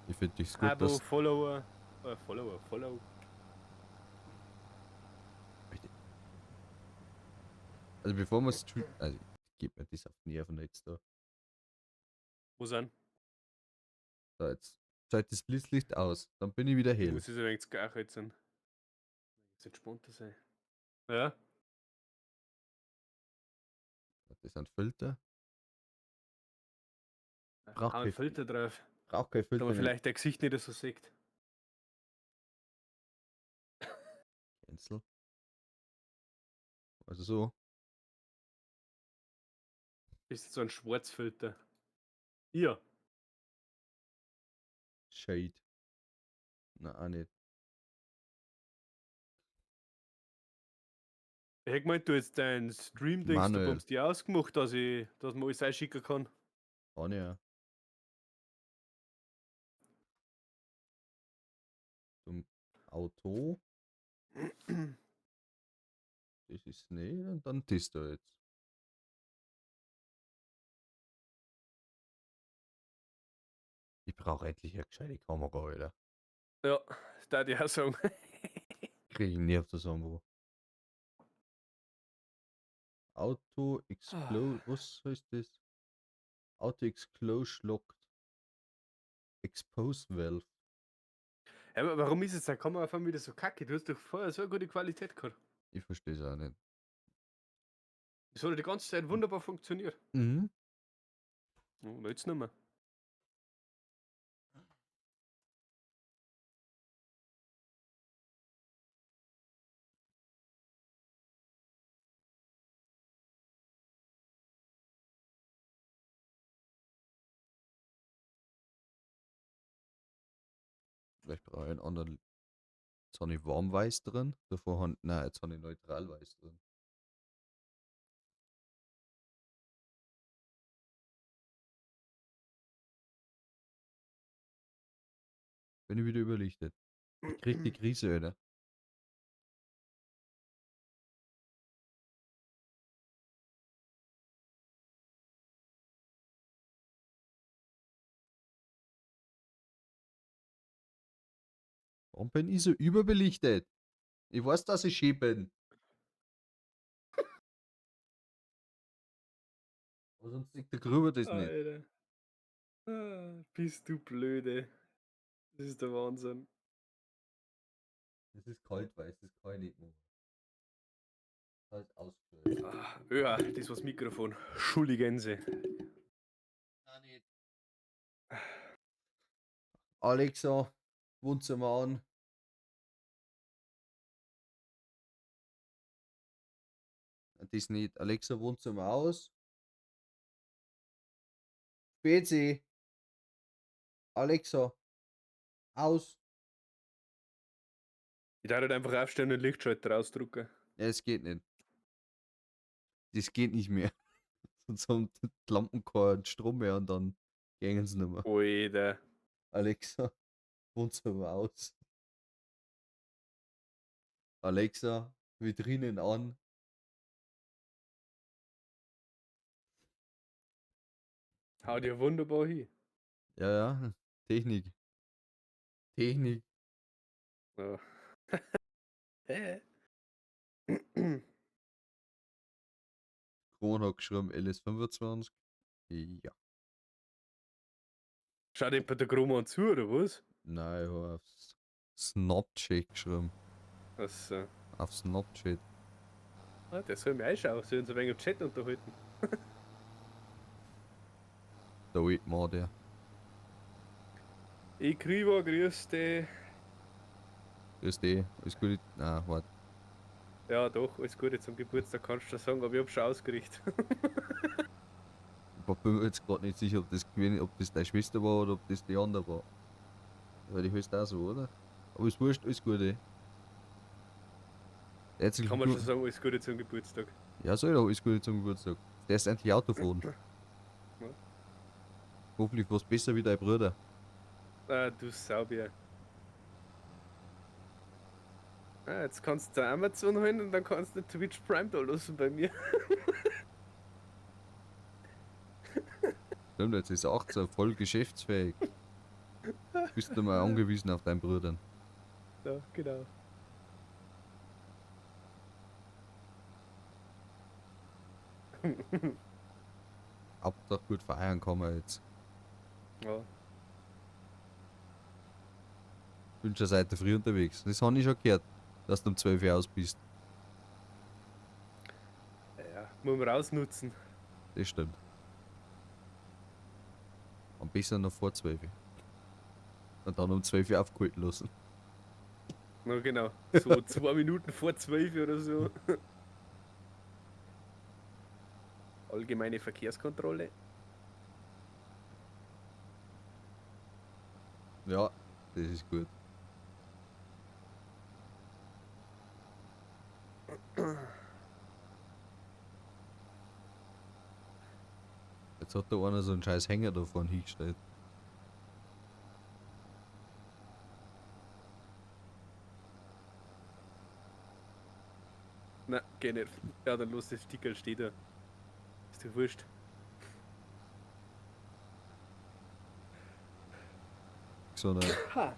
Speaker 2: ich finde es gut,
Speaker 1: Abo,
Speaker 2: dass.
Speaker 1: Follower. Follow.
Speaker 2: Also bevor man streamt. Also gib mir das auf Nerven jetzt da.
Speaker 1: Wo sind?
Speaker 2: So, jetzt schaltet das Blitzlicht aus. Dann bin ich wieder
Speaker 1: Ich
Speaker 2: hell.
Speaker 1: muss jetzt ein wenig gar jetzt sein. Jetzt entspannter sein. Ja?
Speaker 2: Das sind Filter.
Speaker 1: Hau einen Filter drauf.
Speaker 2: Braucht kein
Speaker 1: Da
Speaker 2: Filter
Speaker 1: man
Speaker 2: nicht.
Speaker 1: vielleicht dein Gesicht nicht so sieht.
Speaker 2: Cancel. Also so.
Speaker 1: Ist so ein Schwarzfilter. Ja.
Speaker 2: Shade. Na, auch nicht.
Speaker 1: Ich hätte gemeint, du jetzt dein Stream-Dings, du
Speaker 2: Manuell.
Speaker 1: bombst die ausgemacht, dass man alles einschicken kann.
Speaker 2: Kann ich ja. Zum Auto. Das ist nicht. Und dann das da jetzt. Ich brauche endlich eine gescheite Kamera, Alter.
Speaker 1: Ja, das darf ich auch sagen.
Speaker 2: Kriege ich nie auf das Sambo. Auto Explode. Was heißt das? Auto Exclose locked. Expose Valve.
Speaker 1: Ja, aber warum ist jetzt der Kamera auf einmal wieder so kacke? Du hast doch vorher so eine gute Qualität gehabt.
Speaker 2: Ich verstehe es auch nicht.
Speaker 1: Das hat ja die ganze Zeit wunderbar funktioniert.
Speaker 2: Mhm.
Speaker 1: Und jetzt nicht mehr.
Speaker 2: Vielleicht brauche ich einen anderen. Jetzt habe ich warm-weiß drin. Davor haben. Nein, jetzt habe ich neutral-weiß drin. Bin ich wieder überlichtet. Ich krieg die Krise, Alter. Warum bin ich so überbelichtet? Ich weiß, dass ich schön bin. Aber sonst liegt der Grüber das nicht.
Speaker 1: Alter. Bist du blöde. Das ist der Wahnsinn.
Speaker 2: Das ist kalt weiß, das kann ich nicht machen. Halt ausgestellt.
Speaker 1: Ja, das war das Mikrofon. Schuldigänse.
Speaker 2: Nein, nicht. Alexa, Wohnzimmer an. Das nicht. Alexa, Wohnzimmer aus. PC. Alexa, aus.
Speaker 1: Ich darf halt einfach aufstehen und den Lichtschalter rausdrucken.
Speaker 2: Ja, es geht nicht. Das geht nicht mehr. Sonst haben die Lampen keinen Strom mehr und dann gehen sie nicht mehr.
Speaker 1: Alter.
Speaker 2: Alexa, Wohnzimmer aus. Alexa, Vitrinen an.
Speaker 1: Hau dir wunderbar hin.
Speaker 2: Ja, ja. Technik. Technik.
Speaker 1: Ja. Hä?
Speaker 2: Kron hat geschrieben LS25. Ja.
Speaker 1: Schaut jemand der Chroma zu, oder was?
Speaker 2: Nein, ich habe aufs Snapchat geschrieben.
Speaker 1: Also,
Speaker 2: Auf Snapchat.
Speaker 1: der soll mir einschauen, soll uns ein wenig im Chat unterhalten.
Speaker 2: Der alte Mann, der.
Speaker 1: Ich Krivo, grüß dich.
Speaker 2: Grüß dich. Alles gut? Nein, warte.
Speaker 1: Ja, doch, alles Gute zum Geburtstag kannst du sagen, aber ich hab schon ausgerichtet.
Speaker 2: Ich bin mir jetzt gerade nicht sicher, ob das deine Schwester war oder ob das die andere war. Weil die heißt auch so, oder? Aber ist wurscht, alles Gute. Herzlichen
Speaker 1: Kann man schon
Speaker 2: Glückwunsch.
Speaker 1: sagen, alles Gute zum Geburtstag.
Speaker 2: Ja, soll doch alles Gute zum Geburtstag. Der ist endlich Autofahren.
Speaker 1: Ja.
Speaker 2: Hoffentlich was besser wie dein Bruder.
Speaker 1: Ah, du Saubier. Ah, jetzt kannst du Amazon holen und dann kannst du Twitch Prime da lassen bei mir.
Speaker 2: Stimmt, jetzt ist er 18, voll geschäftsfähig. Bist du mal angewiesen auf deinen Bruder.
Speaker 1: Ja, genau.
Speaker 2: Hauptsache gut feiern kann man jetzt.
Speaker 1: Ja,
Speaker 2: Bin schon seit der Früh unterwegs. Das habe ich schon gehört, dass du um 12 Uhr aus bist.
Speaker 1: ja, muss man rausnutzen.
Speaker 2: Das stimmt. Am besten noch vor 12 Uhr. Und dann um 12 Uhr aufgehalten lassen.
Speaker 1: Na genau, so 2 Minuten vor 12 oder so. Allgemeine Verkehrskontrolle.
Speaker 2: Ja, das ist gut. Jetzt hat da einer so einen scheiß Hänger da vorne hingestellt.
Speaker 1: Na, geh nicht. Ja, dann los, das Stickerl steht da. Ist dir wurscht.
Speaker 2: So eine,
Speaker 1: Ha!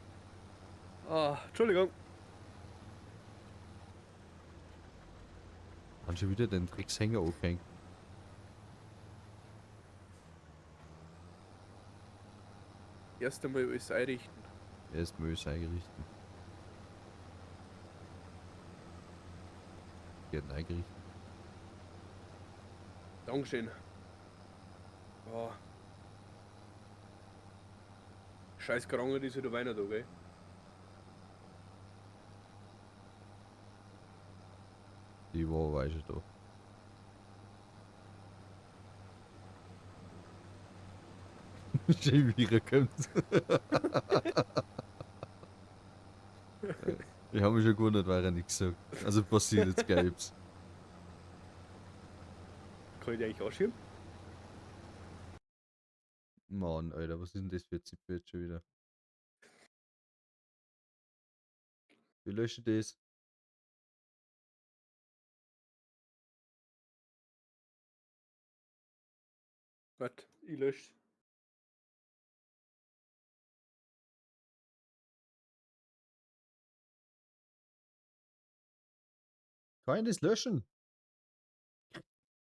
Speaker 1: Ah, Entschuldigung.
Speaker 2: haben schon wieder den Dreckshänger aufgehängt.
Speaker 1: Erst einmal alles einrichten.
Speaker 2: Erstmal ist eingerichtet. Wird eingerichtet.
Speaker 1: Dankeschön. Ah. Scheiß Kranger, die wieder Weihnachten da, gell?
Speaker 2: Die war weiß ich da. Schön wieder kommt. Ich habe mich schon gewundert, weil er nichts sagt. Also passiert jetzt gleich.
Speaker 1: Kann ich die eigentlich anschieben?
Speaker 2: Mann, Alter, was ist denn das für ein Zipfel jetzt schon wieder? Wir löschen das.
Speaker 1: Warte, ich lösche.
Speaker 2: Kann ich das löschen?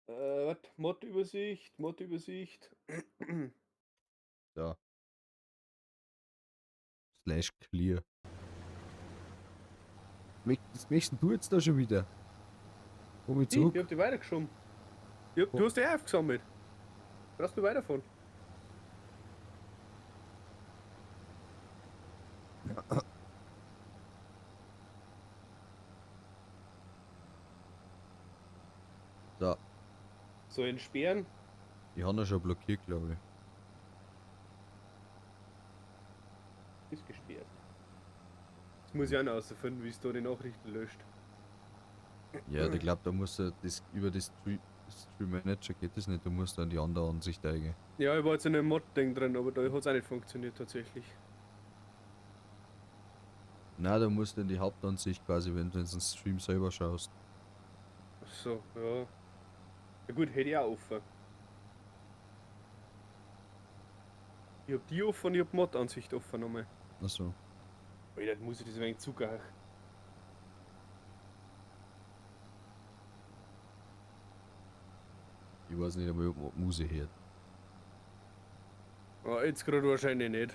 Speaker 1: Warte, Mod-Übersicht, Mod-Übersicht.
Speaker 2: Ja. Slash clear. Was möchtest du jetzt da schon wieder? Komm ich
Speaker 1: Ich
Speaker 2: zurück.
Speaker 1: hab die weitergeschoben. Du hast die aufgesammelt. Brauchst du weiterfahren?
Speaker 2: Da.
Speaker 1: So entsperren.
Speaker 2: Ich habe ihn schon blockiert, glaube ich.
Speaker 1: Ist gesperrt. Jetzt muss ich auch noch herausfinden, wie es da die Nachrichten löscht.
Speaker 2: Ja, ich glaube, da musst du das über das Stream Manager geht das nicht. Du musst dann die andere Ansicht eingehen.
Speaker 1: Ja, ich war jetzt in einem Mod-Ding drin, aber da hat es auch nicht funktioniert tatsächlich.
Speaker 2: Nein, du musst in die Hauptansicht quasi, wenn du in den Stream selber schaust.
Speaker 1: Ach so, ja. Ja gut, hätte ich auch offen. Ich hab die offen, ich hab Mod-Ansicht offen nochmal.
Speaker 2: Achso.
Speaker 1: Alter, jetzt muss ich das ein wenig zugehen.
Speaker 2: Ich weiß nicht einmal, ob man Musik hört.
Speaker 1: Ah, jetzt gerade wahrscheinlich nicht.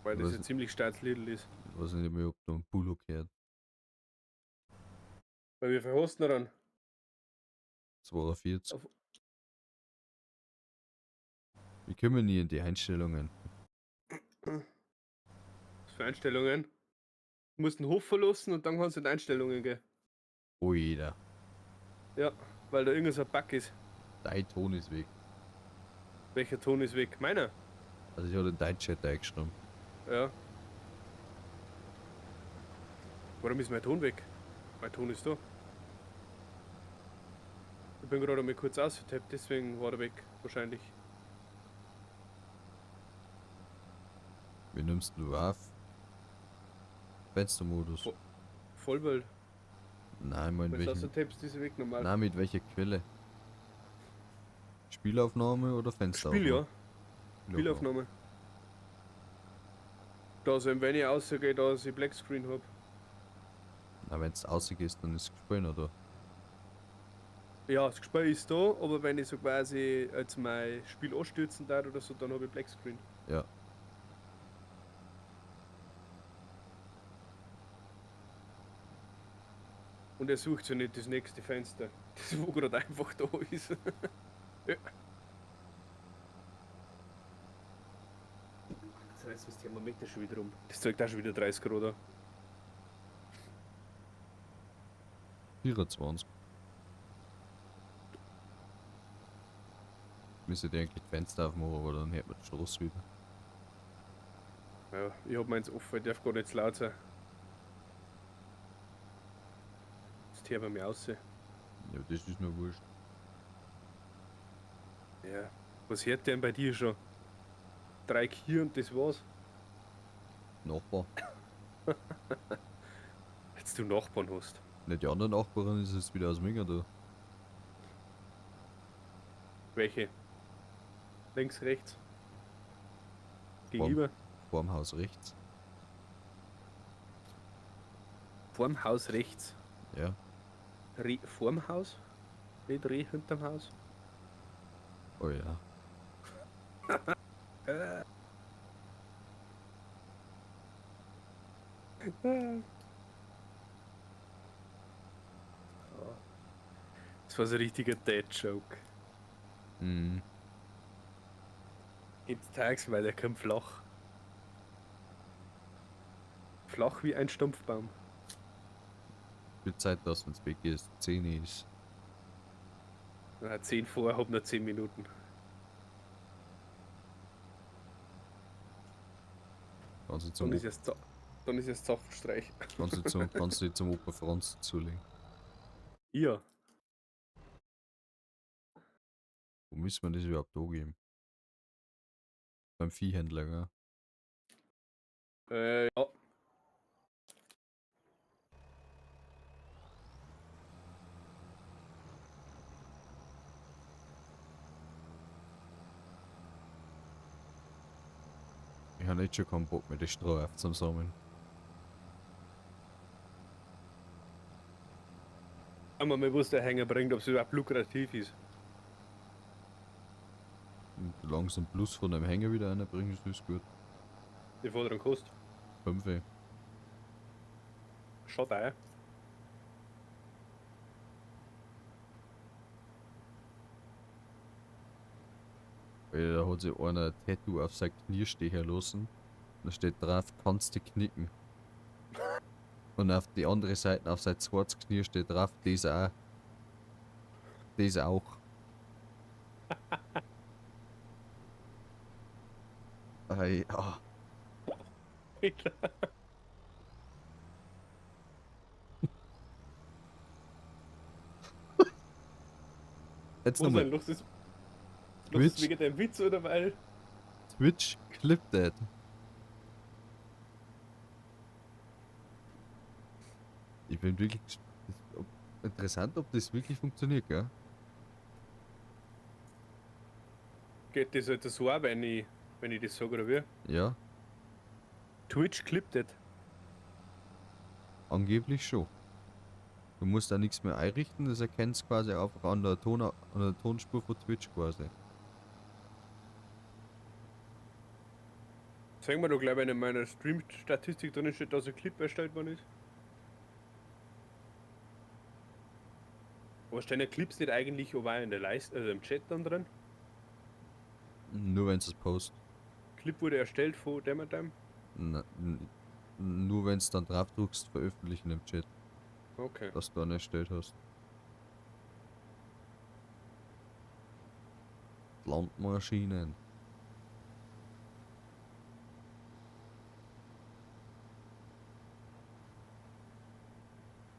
Speaker 1: Weil
Speaker 2: Ich
Speaker 1: das
Speaker 2: weiß,
Speaker 1: ja ziemlich steiles Lidl ist.
Speaker 2: ich weiß nicht mehr, ob du einen Pullo gehört.
Speaker 1: Weil wir verhosten dann.
Speaker 2: 42.
Speaker 1: Auf,
Speaker 2: Wir kommen nie in die Einstellungen.
Speaker 1: was für Einstellungen? Du musst den Hof verlassen und dann kannst du in die Einstellungen gehen.
Speaker 2: Oh jeder.
Speaker 1: Ja, weil da irgendwas ein Bug ist.
Speaker 2: Dein Ton ist weg.
Speaker 1: Welcher Ton ist weg? Meiner?
Speaker 2: Also ich habe den dein Chat eingeschrieben.
Speaker 1: Ja. Warum ist mein Ton weg? Mein Ton ist da. Ich bin gerade mal kurz ausgetappt, deswegen war er weg. Wahrscheinlich.
Speaker 2: Wie nimmst du auf? Fenstermodus.
Speaker 1: Vo Vollbild.
Speaker 2: Nein, mal in
Speaker 1: Wenn du
Speaker 2: welchen.
Speaker 1: austappst, ist er weg normal.
Speaker 2: Nein, mit welcher Quelle? Spielaufnahme oder
Speaker 1: Spiel,
Speaker 2: Fensteraufnahme?
Speaker 1: ja. Spielaufnahme. Dass wenn ich rausgehe, dass ich Blackscreen hab.
Speaker 2: Na, wenn du rausgehst, dann ist es gespielt, oder?
Speaker 1: Ja, das Gespräch ist da, aber wenn ich so quasi jetzt mein Spiel anstürzen darf oder so, dann habe ich Blackscreen.
Speaker 2: Ja.
Speaker 1: Und er sucht ja nicht das nächste Fenster. Das wo gerade einfach da ist. Ja. Das heißt, das Thermometer schon wieder rum. Das zeigt auch schon wieder 30 Grad an.
Speaker 2: 24. Müsste ich eigentlich die Fenster aufmachen, aber dann hört man den Stoß wieder.
Speaker 1: Ja, ich hab meins offen, ich darf gar nicht zu laut sein. Das Tier bei mir aus.
Speaker 2: Ja, das ist mir wurscht.
Speaker 1: Ja. Was hört denn bei dir schon? 3 Kier und das war's.
Speaker 2: Nachbar.
Speaker 1: Jetzt du Nachbarn hast.
Speaker 2: Nicht die anderen Nachbarn, ist es wieder aus Menge da.
Speaker 1: Welche? Links, rechts?
Speaker 2: Vorm,
Speaker 1: Gegenüber?
Speaker 2: vorm Haus rechts.
Speaker 1: Vorm Haus rechts.
Speaker 2: Ja.
Speaker 1: Vorm Haus? Nicht hinterm Haus?
Speaker 2: Oh ja. Das war so ein richtiger Dad-Joke. Mhm.
Speaker 1: Gibt's Tags, weil der kommt flach. Flach wie ein Stumpfbaum.
Speaker 2: Viel Zeit, dass wenn es weg ist. 10 ist.
Speaker 1: Na, 10 vor, hab nur 10 Minuten.
Speaker 2: Kannst du
Speaker 1: Dann
Speaker 2: zum,
Speaker 1: ist erst, dann ist erst Zapfenstreich.
Speaker 2: kannst du zum Opa Franz zulegen.
Speaker 1: Ja.
Speaker 2: Wo müssen wir das überhaupt angeben? Beim Viehhändler, gell?
Speaker 1: Ja.
Speaker 2: Ich habe nicht schon keinen Bock mehr, die Stroh aufzusammeln.
Speaker 1: Aber mal, was der Hänger bringt, ob es überhaupt lukrativ ist.
Speaker 2: Und langsam Plus von einem Hänger wieder reinbringen, ist gut.
Speaker 1: Die Forderung kostet.
Speaker 2: 5.
Speaker 1: Schaut ein.
Speaker 2: Weil da hat sich einer ein Tattoo auf sein Knie stechen lassen. Da steht drauf, kannst du knicken. Und auf die andere Seite, auf sein zweites Knie steht drauf, das auch. Das auch. Ei, ah. Jetzt
Speaker 1: Was
Speaker 2: nochmal.
Speaker 1: denn? Los ist
Speaker 2: Twitch,
Speaker 1: wegen deinem Witz oder weil?
Speaker 2: Twitch, Clip That. Ich bin wirklich interessant, ob das wirklich funktioniert, gell?
Speaker 1: Geht das halt so auch, wenn ich das sage, oder wie?
Speaker 2: Ja,
Speaker 1: Twitch clipped it.
Speaker 2: angeblich schon. Du musst da nichts mehr einrichten, das erkennt es quasi einfach an der Tonspur von Twitch quasi.
Speaker 1: Sehen wir doch gleich, wenn in meiner Stream-Statistik drin steht, dass ein Clip erstellt worden ist. Aber stehen ja Clips nicht eigentlich auch in der Leiste, also im Chat dann drin?
Speaker 2: Nur wenn es post.
Speaker 1: Clip wurde erstellt von dem und dem?
Speaker 2: Nur wenn es dann drauf drückst, veröffentlichen im Chat,
Speaker 1: Okay.
Speaker 2: dass du einen erstellt hast. Landmaschinen.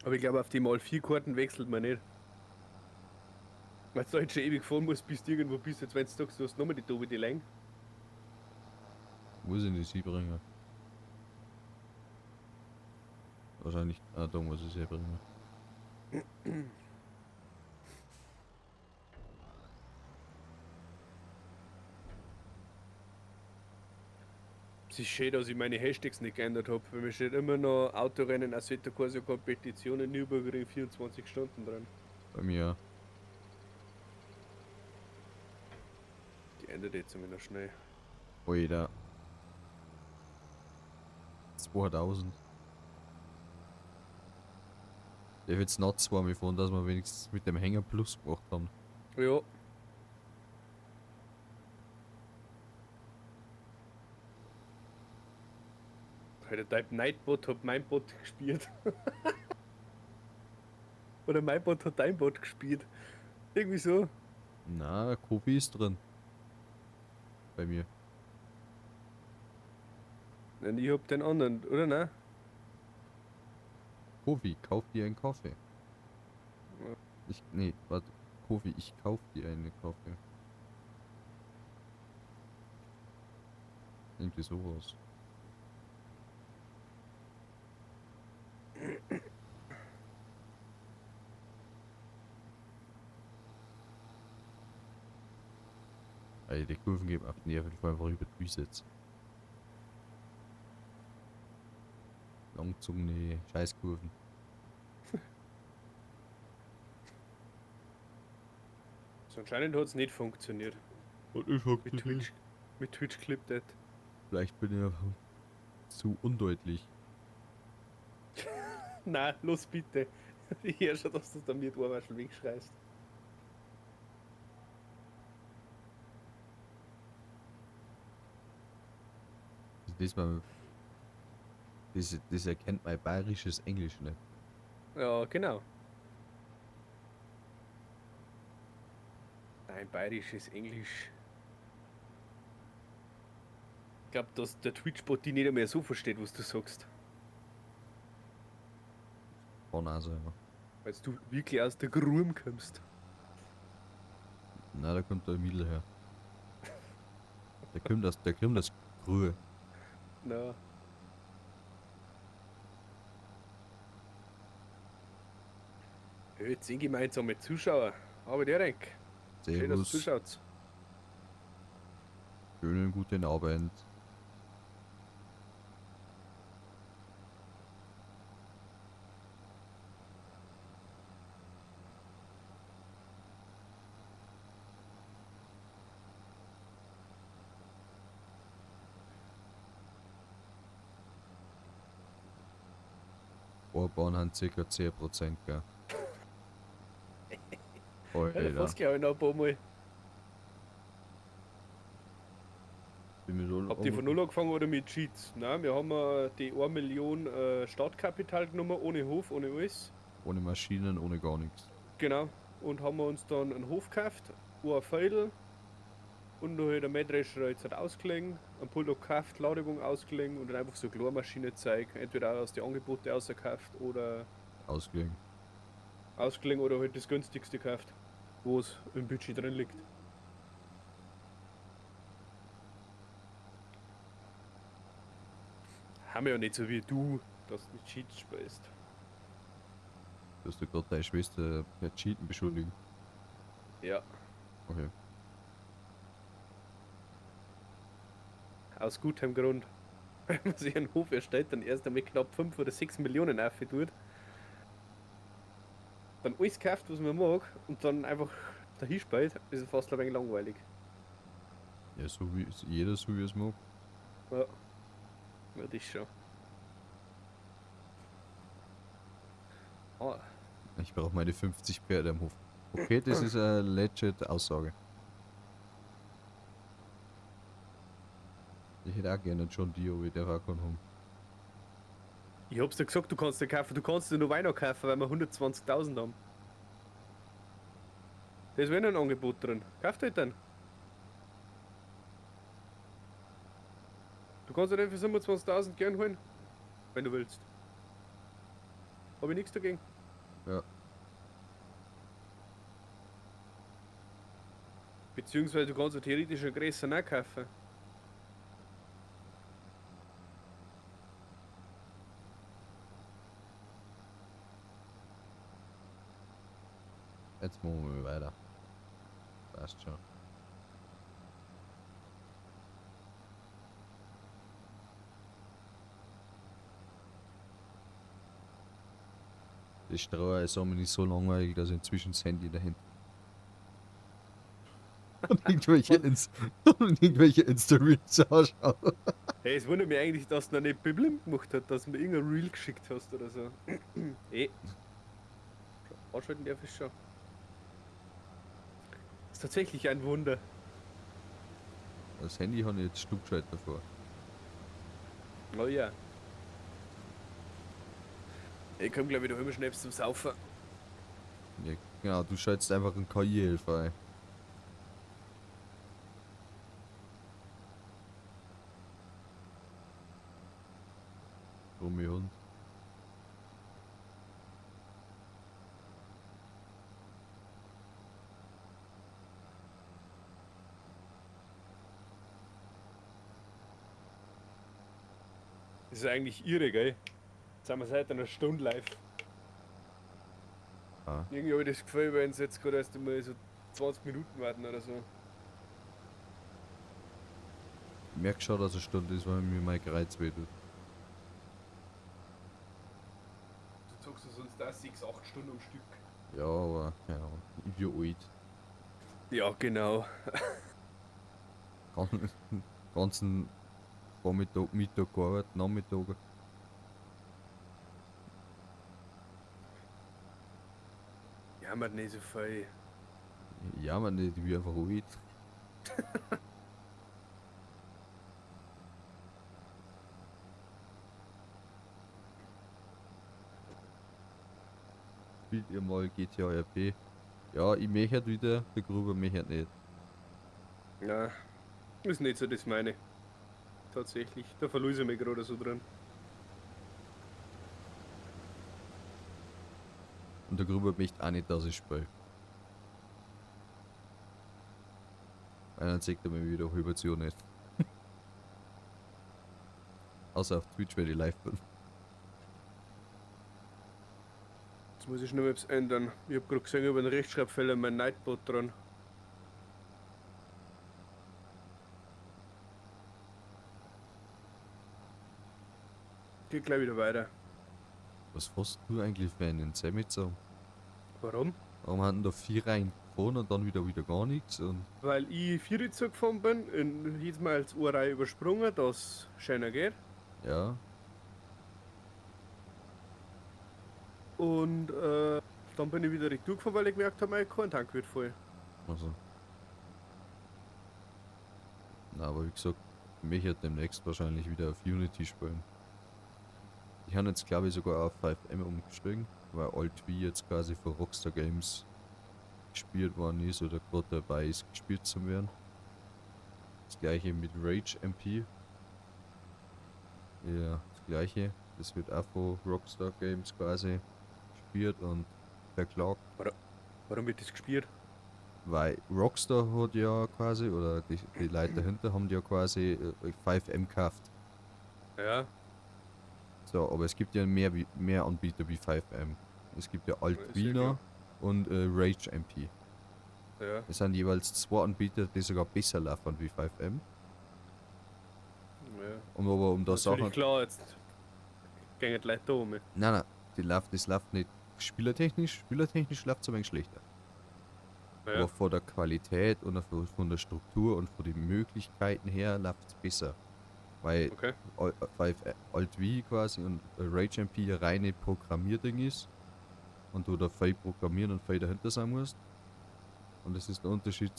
Speaker 1: Aber ich glaube, auf die mal 4 Karten wechselt man nicht. Weil du halt schon ewig fahren musst, bis du irgendwo bist. Jetzt, wenn du sagst, du hast nochmal die Tobi die Länge.
Speaker 2: Muss ich nicht sie bringen. Wahrscheinlich. Ah, da muss ich sie bringen.
Speaker 1: Es ist schön, dass ich meine Hashtags nicht geändert habe, weil mir steht immer noch Autorennen Assetto Corsa Kompetitionen Nürburgring 24 Stunden dran.
Speaker 2: Bei mir.
Speaker 1: Die ändert jetzt immer noch schnell.
Speaker 2: Oida. 2000. Der wird es not zwar mir von, dass wir wenigstens mit dem Hänger Plus gemacht haben.
Speaker 1: Ja. Der Type Nightbot hat mein Bot gespielt. Oder mein Bot hat dein Bot gespielt. Irgendwie so.
Speaker 2: Na, Kofi ist drin. Bei mir.
Speaker 1: Und ich hab den anderen, oder ne?
Speaker 2: Kofi, kauf dir einen Kaffee.
Speaker 1: Ja.
Speaker 2: Nee, warte. Kofi, ich kauf dir einen Kaffee. Irgendwie sowas. Ey, die Kurven geben auf den Nerven, vor allem über die Füße jetzt. Langzogene Scheißkurven.
Speaker 1: So anscheinend hat es nicht funktioniert.
Speaker 2: Und ich
Speaker 1: Mit Twitch Clip that.
Speaker 2: Vielleicht bin ich einfach zu undeutlich.
Speaker 1: Na, los bitte. Ich höre schon, dass du da mir die Ohrwaschel wegschreist.
Speaker 2: Diesmal. Das erkennt mein bayerisches Englisch nicht.
Speaker 1: Ja, genau. Dein bayerisches Englisch. Ich glaube, dass der Twitch-Bot die nicht mehr so versteht, was du sagst.
Speaker 2: Kann auch sein.
Speaker 1: Weil du wirklich aus der Grum kommst.
Speaker 2: Na, da kommt der Emil her. Der kommt das Grühe.
Speaker 1: Na. Jetzt sind gemeinsame Zuschauer. Aber Derek, schön, dass du
Speaker 2: Servus.
Speaker 1: zuschaut.
Speaker 2: Schönen guten Abend. Vorbahn haben ca. 10%, gell?
Speaker 1: Ja, da
Speaker 2: Alter.
Speaker 1: fast glaube ich noch ein paar Mal.
Speaker 2: Bin mir so
Speaker 1: Habt ihr von null angefangen oder mit Cheats? Nein, wir haben die 1 Million Startkapital genommen, ohne Hof, ohne alles.
Speaker 2: ohne Maschinen, ohne gar nichts.
Speaker 1: Genau. Und haben wir uns dann einen Hof gekauft, ein Feudel und noch halt ein Mähdrescher jetzt halt ausgelegen, einen Bulldog gekauft, Ladebung ausgelegen und dann einfach so eine Klarmaschine zeigen. Entweder auch aus den Angeboten rausgekauft oder
Speaker 2: Ausgelegen.
Speaker 1: ausgelegen oder halt das günstigste gekauft, wo es im Budget drin liegt. Haben wir ja nicht so wie du, dass du mit Cheats spielst.
Speaker 2: Du hast ja gerade deine Schwester per Cheaten beschuldigen.
Speaker 1: Ja,
Speaker 2: Okay.
Speaker 1: aus gutem Grund. Wenn man sich einen Hof erstellt, dann erst einmal knapp 5 oder 6 Millionen tut, dann alles kauft, was man mag und dann einfach dahin spielt, ist es fast ein wenig langweilig.
Speaker 2: Ja, so wie jeder so wie es mag.
Speaker 1: Ja. Ja, das schon. Ah,
Speaker 2: Ich brauche meine 50 Pferde am Hof. Okay, das ist eine legit Aussage. Ich hätte auch gerne einen John Deere, aber ich darf auch keinen haben.
Speaker 1: ich hab's dir gesagt, du kannst den kaufen. Du kannst dir nur Weihnachten kaufen, weil wir 120.000 haben. Da ist wenn ein Angebot drin. Kauf dir den. Du kannst dir den für 27.000 gern holen, wenn du willst. Hab ich nichts dagegen.
Speaker 2: Ja,
Speaker 1: Beziehungsweise du kannst ja theoretisch einen größeren auch kaufen.
Speaker 2: jetzt machen wir mal weiter. Passt schon. Das Streuer ist aber nicht so langweilig, dass inzwischen das Handy dahinter. Und irgendwelche,
Speaker 1: Und
Speaker 2: und irgendwelche Insta-Reels anschauen.
Speaker 1: hey, es wundert mich eigentlich, dass du noch nicht Biblim gemacht hast, dass du mir irgendein Reel geschickt hast oder so. Ausschalten darf ich schon. Ist tatsächlich ein Wunder.
Speaker 2: Das Handy habe ich jetzt stummgeschaltet davor.
Speaker 1: Oh ja. Ich komm gleich wieder immer Schnaps zum Saufen.
Speaker 2: Ja, genau, du schaltest einfach einen KI-Helfer ein. Dummer Hund.
Speaker 1: Das ist eigentlich irre, gell? Jetzt sind wir seit einer Stunde live.
Speaker 2: Ah.
Speaker 1: Irgendwie habe ich das Gefühl, wenn es jetzt gerade erst einmal so 20 Minuten warten oder so.
Speaker 2: Ich merke schon, dass es Stunde ist, weil mir mein Kreuz wehtut.
Speaker 1: Du zockst sonst da 6, 8 Stunden am Stück.
Speaker 2: Ja, aber keine Ahnung. Ich bin alt.
Speaker 1: Ja, genau.
Speaker 2: Gan- Ganzen Vormittag, Mittag gearbeitet, Nachmittag.
Speaker 1: Ja, man nicht so viel.
Speaker 2: Ja, man, ich bin einfach alt. Spielt ihr mal GTA RP? Ja, ich möchte wieder, der Gruber möchte nicht.
Speaker 1: Ja, ist nicht so das meine. Tatsächlich. Da verlose ich mich gerade so dran.
Speaker 2: Und der Gruber möchte auch nicht, dass ich spiele. Weil dann sagt er mir wieder, halber zu nicht. Außer auf Twitch, wenn ich live bin.
Speaker 1: Jetzt muss ich schnell etwas ändern. Ich hab gerade gesehen, über den Rechtschreibfehler mein Nightbot dran. Geht gleich wieder weiter.
Speaker 2: Was fährst du eigentlich für einen Semi-Song?
Speaker 1: Warum?
Speaker 2: Warum hatten da 4 Reihen gefahren und dann wieder gar nichts? Und
Speaker 1: Weil ich 4 gefahren bin, jetzt mal als Ohrreihe übersprungen, das schöner geht.
Speaker 2: ja,
Speaker 1: Und dann bin ich wieder retour gefahren, weil ich gemerkt habe, mein Korntank wird voll.
Speaker 2: also. Na, aber wie gesagt, mich hat demnächst wahrscheinlich wieder auf Unity spielen. Ich habe jetzt glaube ich sogar auf 5M umgestiegen, weil Alt V jetzt quasi für Rockstar Games gespielt worden ist oder gerade dabei ist gespielt zu werden. Das gleiche mit Rage MP. Ja, das gleiche. Das wird auch von Rockstar Games quasi gespielt und verklagt.
Speaker 1: Warum wird das gespielt?
Speaker 2: Weil Rockstar hat ja quasi, oder die Leute dahinter haben ja quasi 5M gekauft.
Speaker 1: Ja,
Speaker 2: So, aber es gibt ja mehr Anbieter wie 5M. Es gibt ja Alt
Speaker 1: ist ja
Speaker 2: Wiener
Speaker 1: klar.
Speaker 2: und Rage MP.
Speaker 1: Ja,
Speaker 2: Es sind jeweils 2 Anbieter, die sogar besser laufen wie 5M.
Speaker 1: ja.
Speaker 2: Und aber um das
Speaker 1: Natürlich
Speaker 2: Sachen.
Speaker 1: klar, jetzt gehen die Leute da um.
Speaker 2: Nein, das läuft nicht spielertechnisch. Spielertechnisch läuft es ein wenig schlechter.
Speaker 1: Ja,
Speaker 2: Aber von der Qualität und von der Struktur und von den Möglichkeiten her läuft es besser. Weil
Speaker 1: Okay.
Speaker 2: Alt V quasi und RageMP ein reine Programmierding ist und du da viel programmieren und viel dahinter sein musst. Und das ist der Unterschied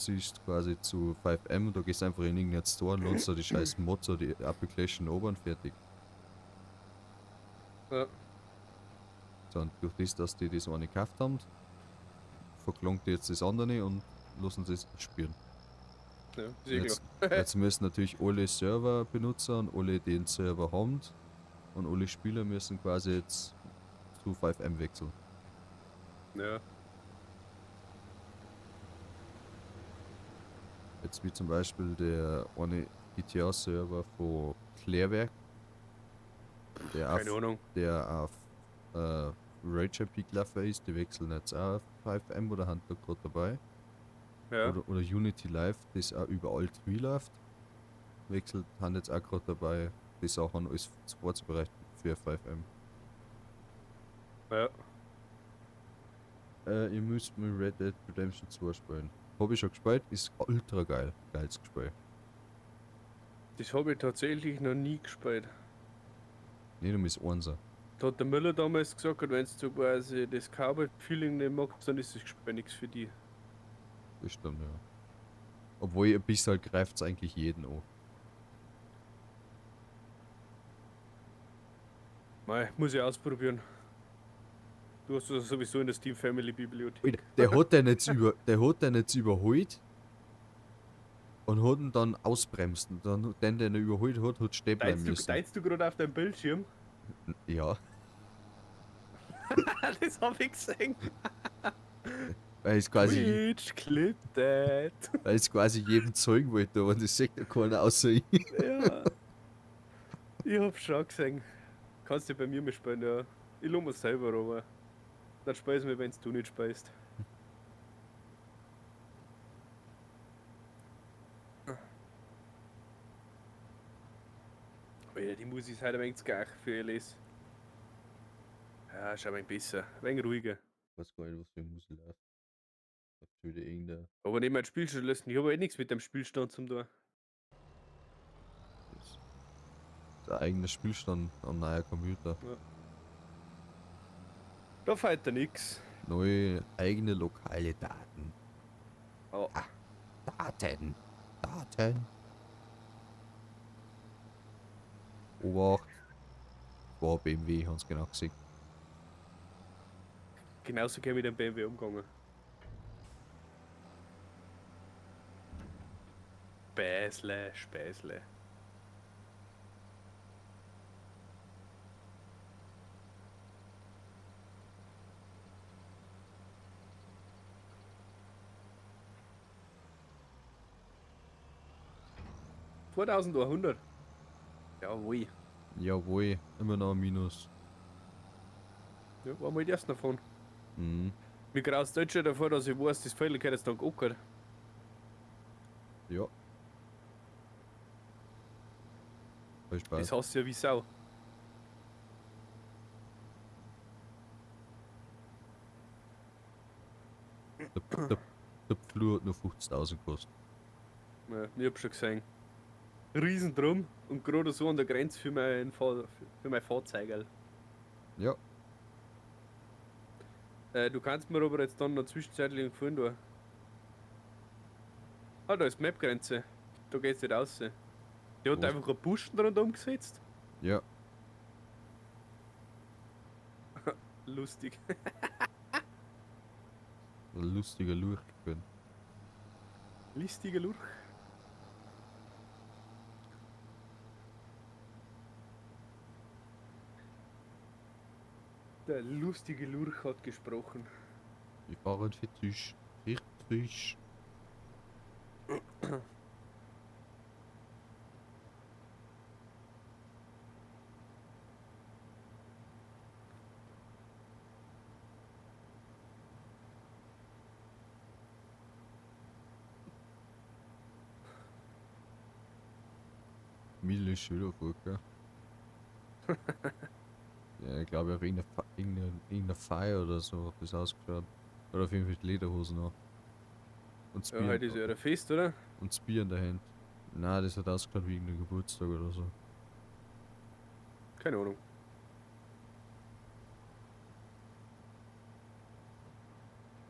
Speaker 2: quasi zu 5M, da gehst du einfach in irgendeinen Store und lohnst da die scheiß Mods oder die Application ober und fertig.
Speaker 1: Ja,
Speaker 2: So, und durch das, dass die das eine gekauft haben, verklangt jetzt das andere und lassen sie es spielen.
Speaker 1: ja, ist
Speaker 2: Und
Speaker 1: eh klar.
Speaker 2: jetzt müssen natürlich alle Serverbenutzer und alle, die den Server haben, und alle Spieler müssen quasi jetzt zu 5M wechseln.
Speaker 1: Ja,
Speaker 2: Jetzt wie zum Beispiel der eine GTA-Server von Klärwerk,
Speaker 1: keine Ahnung.
Speaker 2: der auf RageMP gelaufen ist, die wechseln jetzt auch auf 5M oder haben da gerade dabei.
Speaker 1: Ja,
Speaker 2: Oder Unity Live, das auch über Alt V läuft, wechselt, haben jetzt auch gerade dabei, die Sachen alles vorzubereiten für 5M.
Speaker 1: ja.
Speaker 2: Ihr müsst mir Red Dead Redemption 2 spielen. Hab ich schon gespielt, ist ultra geil. Geiles Spiel.
Speaker 1: Das habe ich tatsächlich noch nie gespielt.
Speaker 2: Nicht um das Einser.
Speaker 1: Da hat der Müller damals gesagt, wenn du quasi das Cowboy-Feeling nicht magst, dann ist das Spiel nichts für die.
Speaker 2: Das stimmt, ja. Obwohl, ein bisschen greift es eigentlich jeden an.
Speaker 1: Mei, muss ich ausprobieren. Du hast das sowieso in der Steam Family
Speaker 2: Alter,
Speaker 1: Bibliothek.
Speaker 2: der hat den jetzt überholt und hat ihn dann ausbremst. Und dann, den er überholt hat, hat stehen bleiben müssen.
Speaker 1: Teinst du gerade auf deinem Bildschirm?
Speaker 2: Ja,
Speaker 1: Das habe ich gesehen.
Speaker 2: weil es quasi,
Speaker 1: Twitch, Clip that.
Speaker 2: weil es quasi jedem zeigen wollte, und das sagt ja keiner außer ich.
Speaker 1: Ja, ich hab's schon gesehen. Kannst du bei mir mitspielen, ja. Ich lohne mir selber, aber dann speist mir, wenn du nicht speist. Ja, die Musik ist halt ein wenig zu gleich für LS. Ja, ist ein wenig besser, ein wenig ruhiger.
Speaker 2: Ich weiß gar nicht, was für Musik läuft. Wieder irgendein.
Speaker 1: Aber nicht mein Spiel schon lassen. Ich habe eh nichts mit dem Spielstand zum tun.
Speaker 2: Das der eigene Spielstand am neuen Computer.
Speaker 1: Ja. Da fällt er nix.
Speaker 2: Neue eigene lokale Daten.
Speaker 1: Oh,
Speaker 2: Ah, Daten. Daten. Obacht. War BMW, haben sie genau gesehen.
Speaker 1: genauso kann ich mit dem BMW umgegangen. Späßle, Späßle. $2100. Jawohl.
Speaker 2: Jawohl, immer noch ein Minus.
Speaker 1: Ja, war mal die ersten davon.
Speaker 2: Mhm.
Speaker 1: Mir graus Deutscher davor, dass ich weiß, das Fehler geht jetzt dann geackert.
Speaker 2: Ja. Viel
Speaker 1: Das
Speaker 2: Spaß.
Speaker 1: hast du ja wie Sau.
Speaker 2: Der, der Flur hat nur 50.000 gekostet.
Speaker 1: Ja, ich hab schon gesehen. Riesen drum und gerade so an der Grenze für mein Fahrzeug.
Speaker 2: Ja,
Speaker 1: Du kannst mir aber jetzt dann noch zwischenzeitlich gefallen tun. Ah, da ist die Map-Grenze. Da geht's nicht raus. Die hat
Speaker 2: was?
Speaker 1: einfach einen Buschen rundum gesetzt.
Speaker 2: Ja.
Speaker 1: Lustig.
Speaker 2: Ein lustiger Lurch gewesen.
Speaker 1: Listiger Lurch. Der lustige Lurch hat gesprochen.
Speaker 2: Wir fahren für Tisch. Für Tisch. Mille Schüler gell? Ja, ich glaube auf irgendeiner Feier oder so hat das ausgeschaut. Oder auf jeden Fall die Lederhosen noch. Und das
Speaker 1: Ja, heute ist ja ein Fest, oder?
Speaker 2: und das Bier in der Hand. Na, das hat ausgeschaut wie irgendein Geburtstag oder so.
Speaker 1: Keine Ahnung.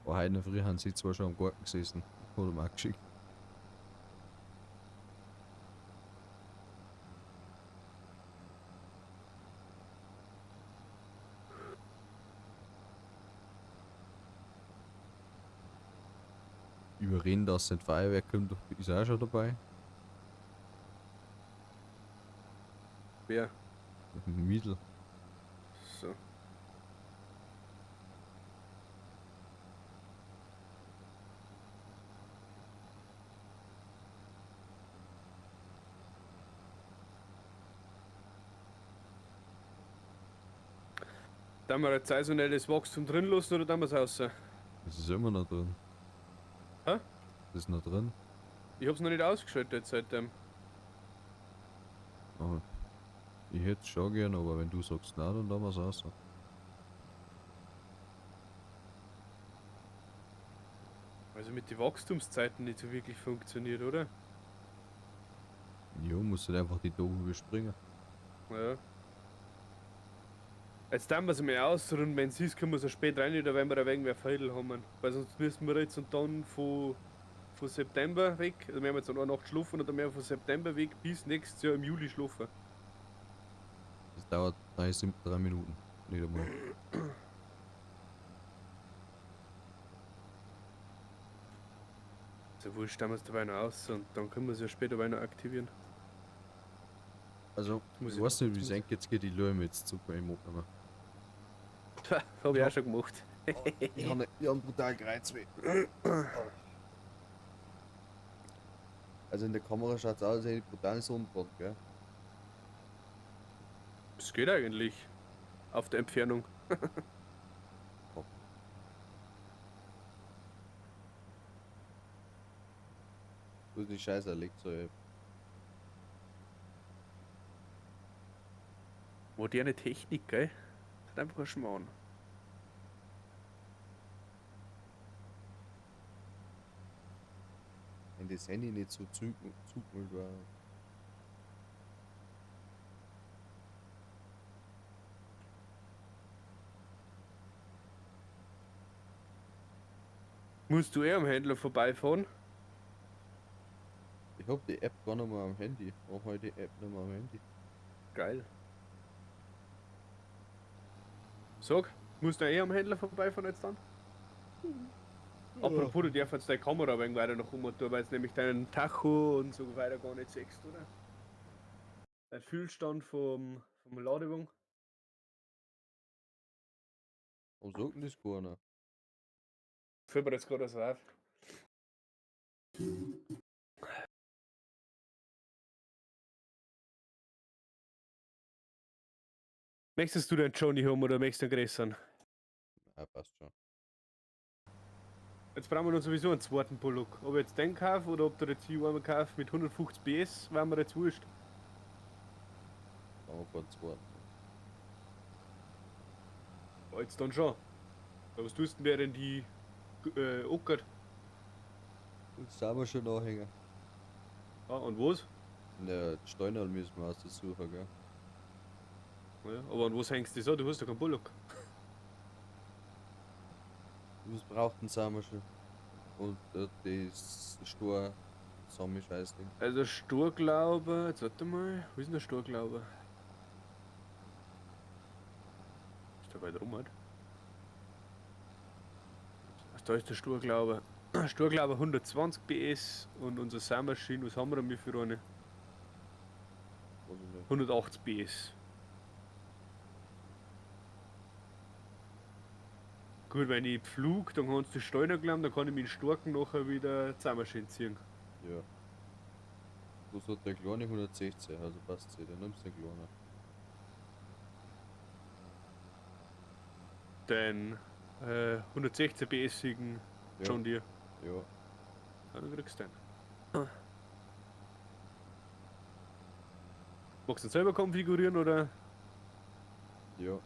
Speaker 2: Aber heute in der Früh haben sie zwar schon am Garten gesessen. Hat er mir auch geschickt. Überreden, dass ein Feuerwerk kommt, ist auch schon dabei.
Speaker 1: Wer?
Speaker 2: Miedl.
Speaker 1: So. Da wir ein saisonelles Wachstum drin lassen oder da wir es raus?
Speaker 2: Das ist immer noch drin.
Speaker 1: Hä?
Speaker 2: Das ist noch drin.
Speaker 1: Ich hab's noch nicht ausgeschaltet seitdem.
Speaker 2: Aber ich hätte es schon gern, aber wenn du sagst nein, dann lassen wir es raus.
Speaker 1: Also mit den Wachstumszeiten nicht so wirklich funktioniert, oder?
Speaker 2: Jo, musst halt einfach die Tage überspringen.
Speaker 1: Ja. Jetzt tun wir es mal ausruhen, wenn es ist, können wir so spät rein, da werden wir ein wenig mehr Feudel haben. Weil sonst müssen wir jetzt und dann von September weg, also wir haben jetzt noch eine Nacht schlafen und dann werden wir von September weg bis nächstes Jahr im Juli schlafen.
Speaker 2: Das dauert 3 Minuten. Nicht einmal.
Speaker 1: So wurscht, tun wir es dabei noch aus und dann können wir es ja später weiter aktivieren.
Speaker 2: Also,
Speaker 1: Muss
Speaker 2: ich
Speaker 1: ich-
Speaker 2: weiß nicht, wie
Speaker 1: muss
Speaker 2: es eigentlich jetzt geht, die Löhme jetzt zu beim Abnehmen.
Speaker 1: Das habe ich auch schon gemacht.
Speaker 2: Ich habe brutal Kreuzweh. Also in der Kamera schaut es aus, als hätte ich brutal Sonnenbrand, gell?
Speaker 1: Es geht eigentlich. Auf der Entfernung.
Speaker 2: Wo ist die scheiß Alexa-App?
Speaker 1: Moderne Technik, gell? Das ist einfach ein Schmarrn.
Speaker 2: Wenn das Handy nicht so zugemüllt war.
Speaker 1: Musst du am Händler vorbeifahren?
Speaker 2: Ich hab die App gar nicht mehr am Handy. Mach halt die App nicht mehr am Handy.
Speaker 1: Geil. Sag, musst du am Händler vorbeifahren jetzt dann? Apropos, du darfst jetzt deine Kamera ein wenig weiter nach oben tun, weil es nämlich deinen Tacho und so weiter gar nicht siehst, oder? Der Füllstand vom Ladewagen.
Speaker 2: Warum sagt denn das keiner?
Speaker 1: Fällt mir jetzt gerade so auf. Möchtest du den Johnny haben oder möchtest du einen größeren?
Speaker 2: Ah, passt schon.
Speaker 1: Jetzt brauchen wir noch sowieso einen zweiten Bullock. Ob ich jetzt den kaufe oder ob der jetzt hier einmal kauft mit 150 PS, war mir jetzt wurscht.
Speaker 2: Aber keinen zweiten.
Speaker 1: Ja, jetzt dann schon. Aber was tust du denn während die ackert?
Speaker 2: Jetzt sind wir schon nachhängen.
Speaker 1: Ja, und was?
Speaker 2: Ne, die Steine müssen wir aus der Suche, gell?
Speaker 1: Ja, aber an was hängst du das an? Du hast ja keinen Bullock.
Speaker 2: Was braucht denn sind wir schon? Und das Stor Sammelscheißding.
Speaker 1: Also Sturglaube, jetzt warte mal, wo ist denn der Sturglaube? Ist der weit rum, halt? Da ist der Sturglaube. Sturglaube 120 PS und unser Saarmaschine, was haben wir denn wie für eine?
Speaker 2: Was ist das?
Speaker 1: 180 PS. Gut, wenn ich pflug, dann kannst du Steiner glauben, dann kann ich mit den Storken nachher wieder Saarmaschine ziehen.
Speaker 2: Ja. Was hat der kleine 116, also passt sie, dann nimmst du den kleinen.
Speaker 1: Den 116 PS-igen
Speaker 2: Ja.
Speaker 1: John Deere.
Speaker 2: Ja.
Speaker 1: Ja, dann kriegst du den. Magst du den selber konfigurieren oder?
Speaker 2: Ja.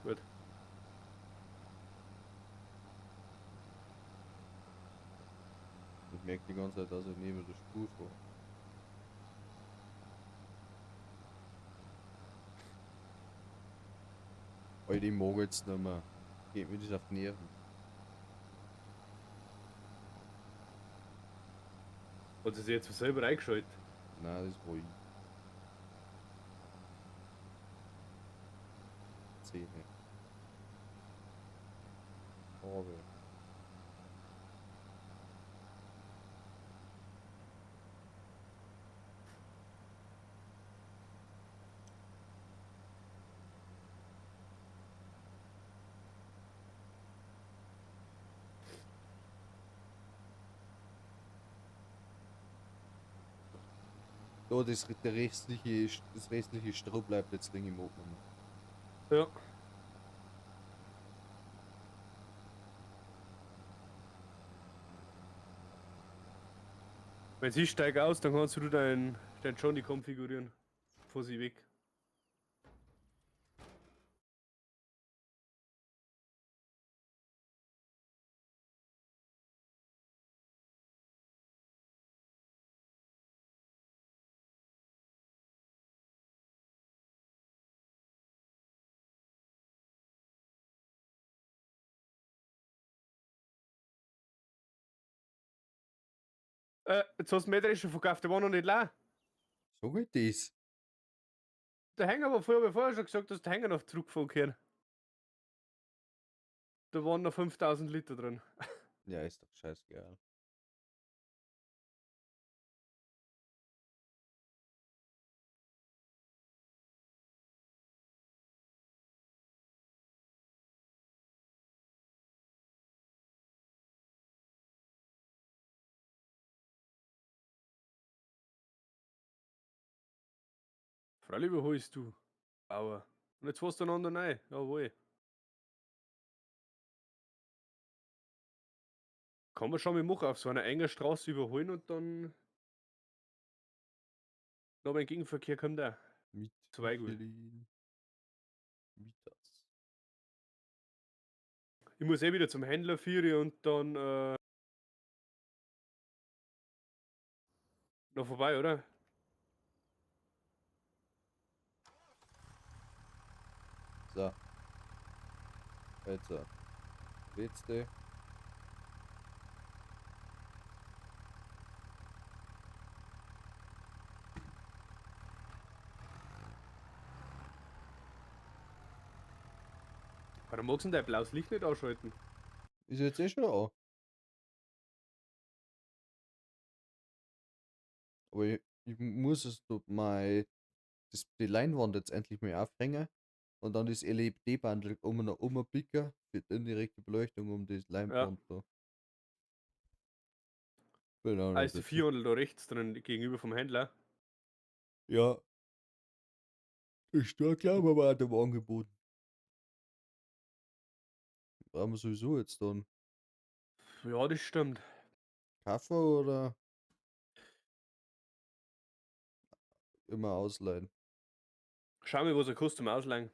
Speaker 1: Gut.
Speaker 2: Ich merke die ganze Zeit, dass ich neben der Spur fahre. Alter, ich mag jetzt nicht mehr. Geht mir das auf die Nerven.
Speaker 1: Hat sie sich jetzt von selber eingeschaltet?
Speaker 2: Nein, das war ich. 10. Aber. Da, das restliche Stroh bleibt jetzt drin im Ofen.
Speaker 1: Ja. Wenn sie steigt aus, dann kannst du dein Johnny konfigurieren. Vor sie weg. Jetzt hast du mir schon verkauft, der war noch nicht leer.
Speaker 2: So geht das.
Speaker 1: Der Hänger war vorher schon gesagt, dass der Hänger noch zurückfahren kann. Da waren noch 5000 Liter drin.
Speaker 2: Ja, ist doch scheißegal.
Speaker 1: Freilich überholst du, Bauer. Und jetzt fährst du einander rein. Jawohl. Kann man schon mal machen, auf so einer engen Straße überholen und dann noch beim Gegenverkehr kommt der.
Speaker 2: Mit
Speaker 1: Zwei gut.
Speaker 2: Michelin. Mitas.
Speaker 1: Ich muss eh wieder zum Händler führen und dann noch vorbei, oder?
Speaker 2: So, jetzt letzte.
Speaker 1: Warum magst du denn dein blaues Licht nicht ausschalten?
Speaker 2: Ist jetzt eh schon an. Aber ich muss es dort mal die Leinwand jetzt endlich mal aufhängen und dann das LED-Band um und umpicken für die indirekte Beleuchtung um das
Speaker 1: Ja.
Speaker 2: Leinwand da. Bin auch
Speaker 1: Ah,
Speaker 2: noch
Speaker 1: ist die
Speaker 2: dazu.
Speaker 1: 400 da rechts drin gegenüber vom Händler.
Speaker 2: Ja, ist da glaube ich aber auch dem Angebot. Brauchen wir sowieso jetzt dann
Speaker 1: Ja, das stimmt.
Speaker 2: Kaffee oder immer ausleihen?
Speaker 1: Schau mal, was er kostet zum Ausleihen.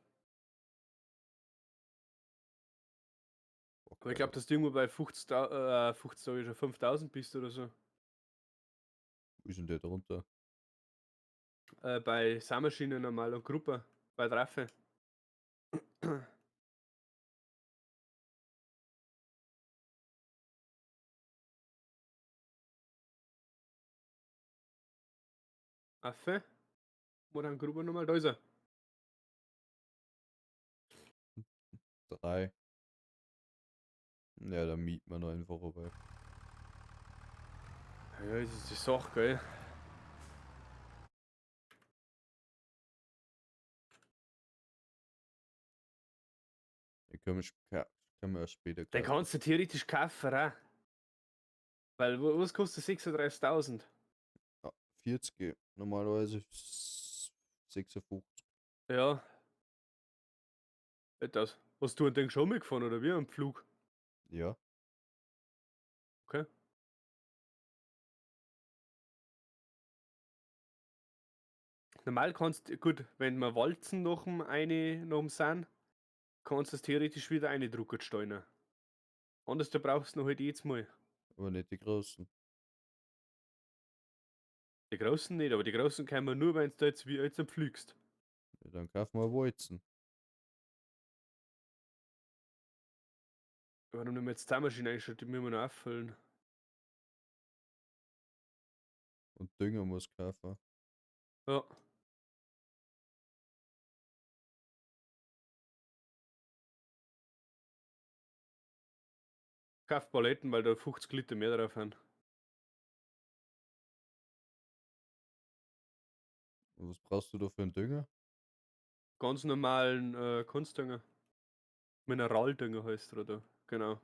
Speaker 1: Aber ich
Speaker 2: Okay,
Speaker 1: glaube, dass du irgendwo bei 50, sag ich schon, 5000 bist oder so.
Speaker 2: wo ist denn der drunter?
Speaker 1: Bei Saarmaschine normal und Gruppe. Bei Traffe. Affe? Wo dann Gruppe nochmal? Da ist er.
Speaker 2: 3. Ja, dann mieten wir noch einfach vorbei.
Speaker 1: Ja, das ist die Sache, gell?
Speaker 2: Die können wir erst später
Speaker 1: Den
Speaker 2: kaufen.
Speaker 1: kannst du theoretisch kaufen, auch. Weil, was kostet 36.000?
Speaker 2: Ja, 40, normalerweise 56.
Speaker 1: Ja, etwas. Hast du an den schon mitgefahren oder wie am Flug?
Speaker 2: Ja,
Speaker 1: Okay. Normal kannst du, gut, wenn wir walzen nach dem Sand, kannst du es theoretisch wieder reindrucken steuern. Anders da brauchst du noch halt jetzt mal.
Speaker 2: aber nicht die großen.
Speaker 1: Die großen nicht, aber die großen kann man nur, wenn du jetzt wie jetzt fliegst.
Speaker 2: Ja, dann kaufen wir Weizen.
Speaker 1: Warum nehmen wir jetzt Zahnmaschine eingestellt? Die müssen wir noch auffüllen.
Speaker 2: Und Dünger muss kaufen.
Speaker 1: Ja. Kauf Paletten, weil da 50 Liter mehr drauf haben.
Speaker 2: Und was brauchst du da für einen Dünger?
Speaker 1: Ganz normalen Kunstdünger. Mineraldünger heißt er, oder? Genau.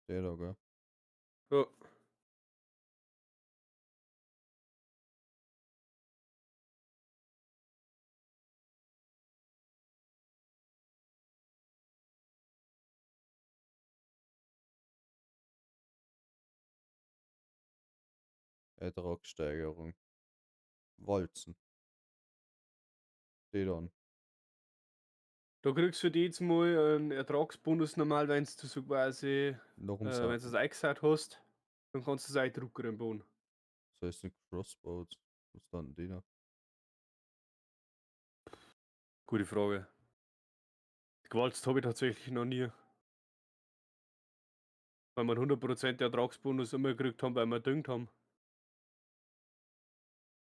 Speaker 2: Der da, gell?
Speaker 1: Ja.
Speaker 2: Ertragssteigerung. Walzen. Die dann.
Speaker 1: Da kriegst du für die jetzt mal einen Ertragsbonus normal, wenn du so quasi,
Speaker 2: Nach dem
Speaker 1: wenn du das eingesät hast, dann kannst du es eindrucken im Boden.
Speaker 2: Das heißt nicht Crossbows. Was dann die da?
Speaker 1: Gute Frage. Gewalzt habe ich tatsächlich noch nie. Weil wir einen 100% Ertragsbonus immer gekriegt haben, weil wir düngt haben.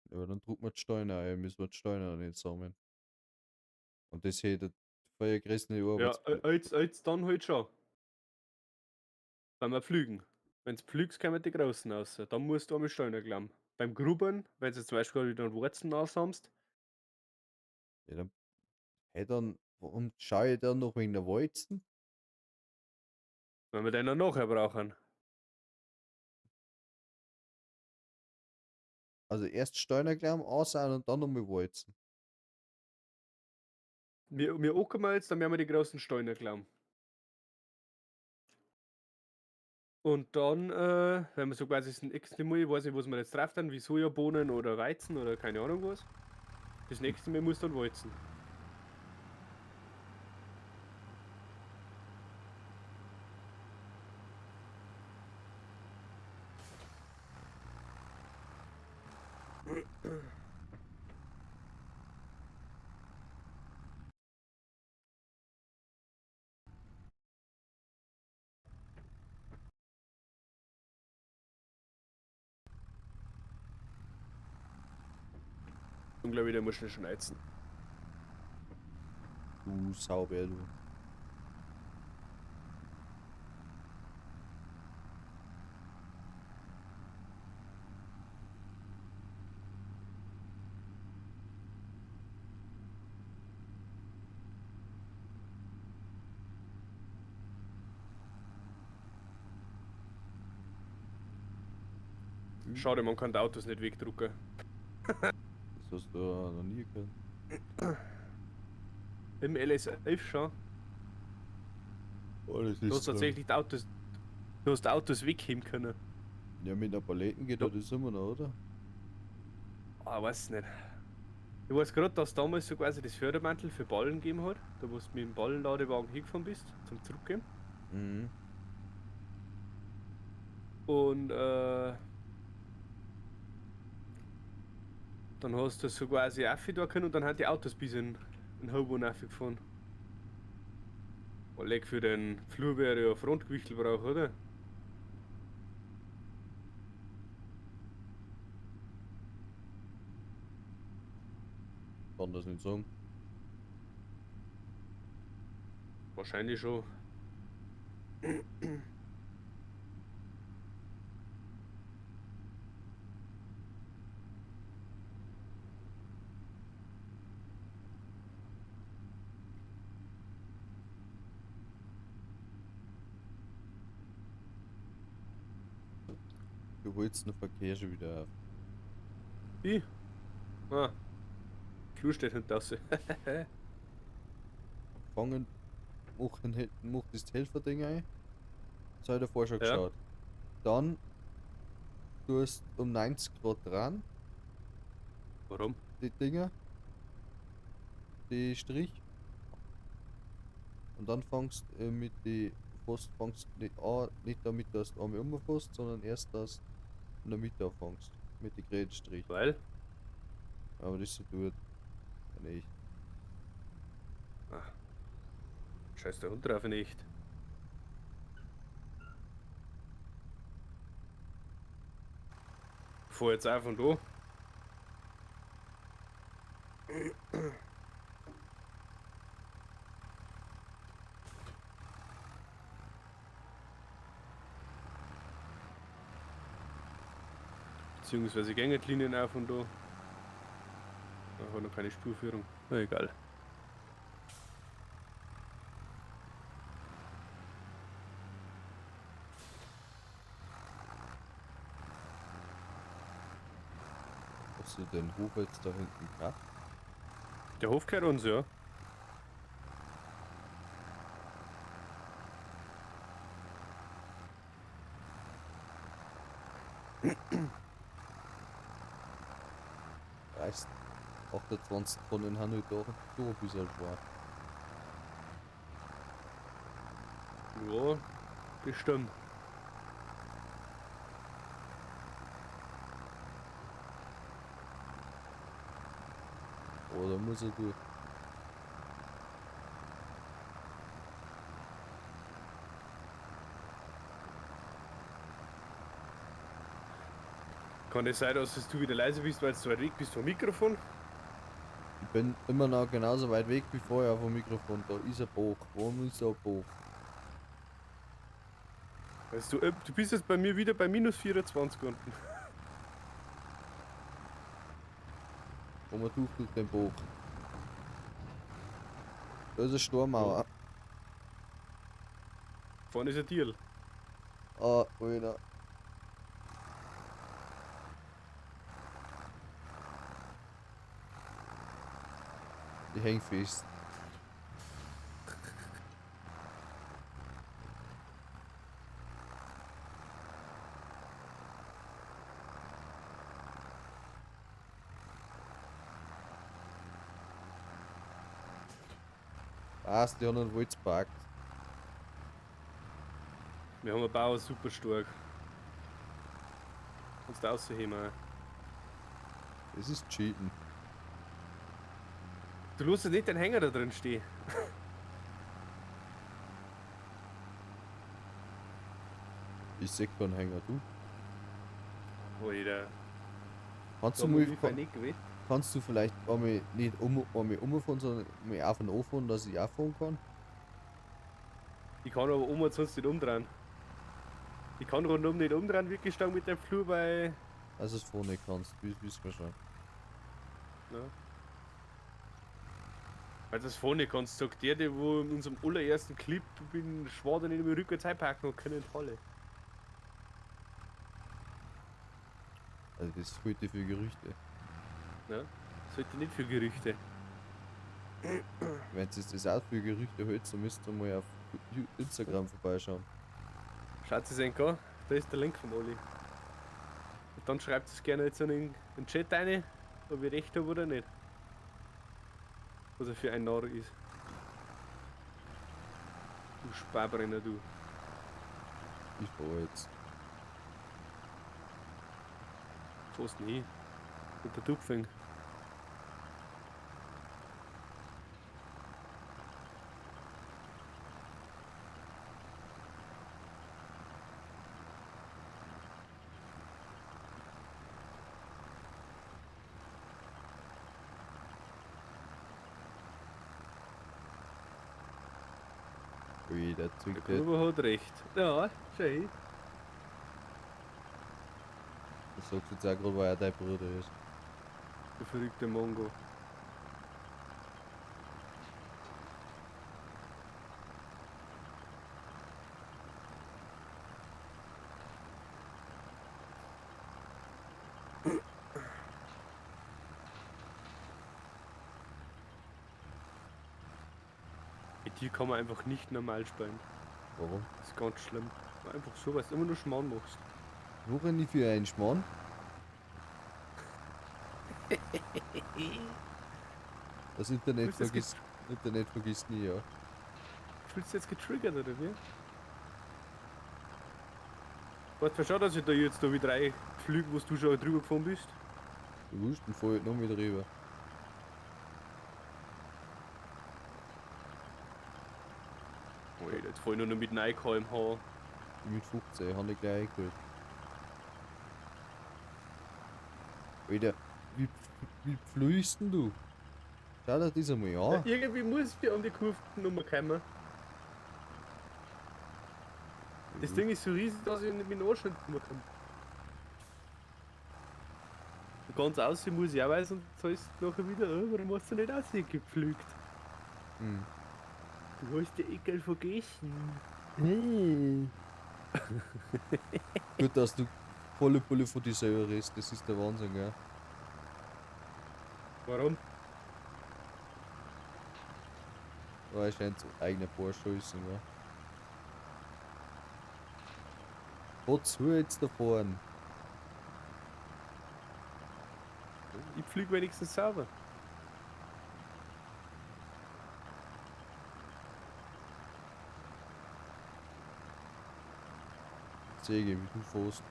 Speaker 2: Ja, aber dann druckt man die Steine ein, müssen wir die Steine nicht sammeln. Und das hätte vorher größte
Speaker 1: Ja,
Speaker 2: Arbeits...
Speaker 1: jetzt dann halt schon. Wenn wir pflügen. Wenn du pflügst, kommen die Großen raus. Dann musst du einmal Steine glauben. Beim Grubbern, wenn du jetzt zum Beispiel wieder einen Wurzeln ansammelst,
Speaker 2: Ja, dann, hey, dann, warum schaue ich dann noch wegen der Walzen?
Speaker 1: wenn wir den dann nachher brauchen.
Speaker 2: Also erst Steine gleich aussehen und dann nochmal Walzen.
Speaker 1: Wir ackern wir jetzt, dann werden wir die großen Steine glauben. Und dann, wenn wir so quasi das nächste Mal, ich weiß nicht, was wir jetzt drauf tun, wie Sojabohnen oder Weizen oder keine Ahnung was. Das nächste Mal muss dann walzen. Und glaube ich, der muss schnell schneizen.
Speaker 2: Du Sauber, du.
Speaker 1: Schade, man kann die Autos nicht wegdrucken.
Speaker 2: Das hast du ja noch nie gehört.
Speaker 1: Im LS11 schon.
Speaker 2: Alles
Speaker 1: Du
Speaker 2: ist
Speaker 1: hast
Speaker 2: drin.
Speaker 1: tatsächlich du hast Autos wegheben können.
Speaker 2: Ja, mit der Paletten geht
Speaker 1: Ja.
Speaker 2: das immer noch, oder?
Speaker 1: Ah, weiß nicht. Ich weiß gerade, dass damals so quasi das Fördermantel für Ballen gegeben hat, da wo du mit dem Ballenladewagen hingefahren bist, zum Zurückgehen.
Speaker 2: Mhm.
Speaker 1: Und dann hast du so quasi da können und dann haben die Autos bis in Hoboken gefahren. Weil ich für den Flur wäre ja Frontgewichtel braucht, oder?
Speaker 2: Kann das nicht sagen.
Speaker 1: Wahrscheinlich schon.
Speaker 2: Du holst den Verkehr schon wieder auf.
Speaker 1: Ich? Ah, Flur steht hinter draußen.
Speaker 2: Fangen, mach das Helferding ein. Das habe ich davor schon
Speaker 1: Ja,
Speaker 2: geschaut. Dann tust um 90 Grad dran,
Speaker 1: warum?
Speaker 2: die Dinger, die Strich. Und dann fangst mit die fast fangst nicht an, nicht damit dass du einmal umfasst, sondern erst dass du in der Mitte anfängst. Mit den Grätstrich.
Speaker 1: Weil?
Speaker 2: Aber das so tut. Nicht.
Speaker 1: Ah, scheiß der Hund drauf nicht. fahre jetzt auch von da. Beziehungsweise Gängerlinien auch von da. Da hat noch keine Spurführung. Na egal.
Speaker 2: Hast du den Hof jetzt da hinten gehabt?
Speaker 1: Der Hof gehört uns, ja.
Speaker 2: Reißt 28 Tonnen haben wir da ein bisschen schwer.
Speaker 1: Ja, das stimmt.
Speaker 2: Oder muss er durch?
Speaker 1: Kann es sein, dass du wieder leise bist, weil du so weit weg bist vom Mikrofon?
Speaker 2: Ich bin immer noch genauso weit weg wie vorher vom Mikrofon. Da ist ein Bauch. Warum ist da ein Bauch?
Speaker 1: Also du bist jetzt bei mir wieder bei minus 24 unten.
Speaker 2: Wo man durch den Bauch. Da ist eine Sturmauer.
Speaker 1: Vorne ist ein Tier.
Speaker 2: Ah, Alter. Ich häng fest. Was, die haben einen Walz gepackt.
Speaker 1: Wir haben einen Bauer super stark. Kannst du rausheben. Auch.
Speaker 2: Das ist Cheaten.
Speaker 1: Du lässt nicht den Hänger da drin stehen.
Speaker 2: Ich seh keinen Hänger, du.
Speaker 1: Alter.
Speaker 2: Kannst
Speaker 1: Da
Speaker 2: du,
Speaker 1: haben wir
Speaker 2: mal,
Speaker 1: wie viel nicht gewählt.
Speaker 2: kannst du vielleicht einmal nicht einmal umfahren, sondern mal auf und anfahren, dass ich auch fahren kann?
Speaker 1: Ich kann aber sonst nicht umdrehen. Ich kann rundum nicht umdrehen, wirklich stark mit dem Flur, weil.
Speaker 2: Also es fahren nicht kannst, wissen wir schon.
Speaker 1: Ja. Weil das vorne kannst, sagt der wo in unserem allerersten Clip bin Schwader nicht mehr rückwärts einparken und können alle.
Speaker 2: Also das ist heute für Gerüchte.
Speaker 1: Ja? Sollte nicht für Gerüchte.
Speaker 2: Wenn es das auch für Gerüchte hält, so müsst ihr mal auf Instagram vorbeischauen.
Speaker 1: Schaut es euch an, da ist der Link vom Oli. Und dann schreibt es gerne jetzt in den Chat rein, ob ich recht habe oder nicht. Was er für ein Narr ist. Du Sparbrenner, du.
Speaker 2: Ich fahr jetzt.
Speaker 1: Fast nie. Mit der Tupfing.
Speaker 2: Ui, der
Speaker 1: Der
Speaker 2: zückt jetzt.
Speaker 1: Gruber hat recht. Ja, schön.
Speaker 2: Das sagst du jetzt auch gerade, weil er dein Bruder ist.
Speaker 1: Der verrückte Mongo. Mit dir kann man einfach nicht normal spielen.
Speaker 2: Warum?
Speaker 1: Das ist ganz schlimm. Einfach so, weil du immer nur Schmarrn machst.
Speaker 2: Worin ich für einen Schmarrn? Das Internet vergisst nie, ja.
Speaker 1: Fühlst du jetzt getriggert oder wie? Weißt du schon, dass ich da jetzt da wieder reinflüge, wo du schon drüber gefahren bist?
Speaker 2: Du wusst, dann fahr ich noch mit rüber.
Speaker 1: Alter, jetzt fahr ich nur noch mit 9 km/h.
Speaker 2: Ich mit 15, habe ich gleich eingeholt. Wieder, wie pflügst denn du? Schau dir das einmal
Speaker 1: Ja,
Speaker 2: an.
Speaker 1: irgendwie muss ich an die Kurvennummer kommen. Das Ding ist so riesig, dass ich nicht mit dem Anschnitt komme. Ganz aussehen muss ich auch weiß und das heißt nachher wieder, warum hast du nicht ausgepflügt?
Speaker 2: Hm.
Speaker 1: Du hast die Eckel vergessen.
Speaker 2: Gut, dass du volle Pulle von dir selber redest, das ist der Wahnsinn, gell?
Speaker 1: Warum?
Speaker 2: Aber er scheint so eigene Porsche ist, gell? Wozu jetzt da vorne?
Speaker 1: Ich pflüge wenigstens sauber.
Speaker 2: Säge, wie du fährst.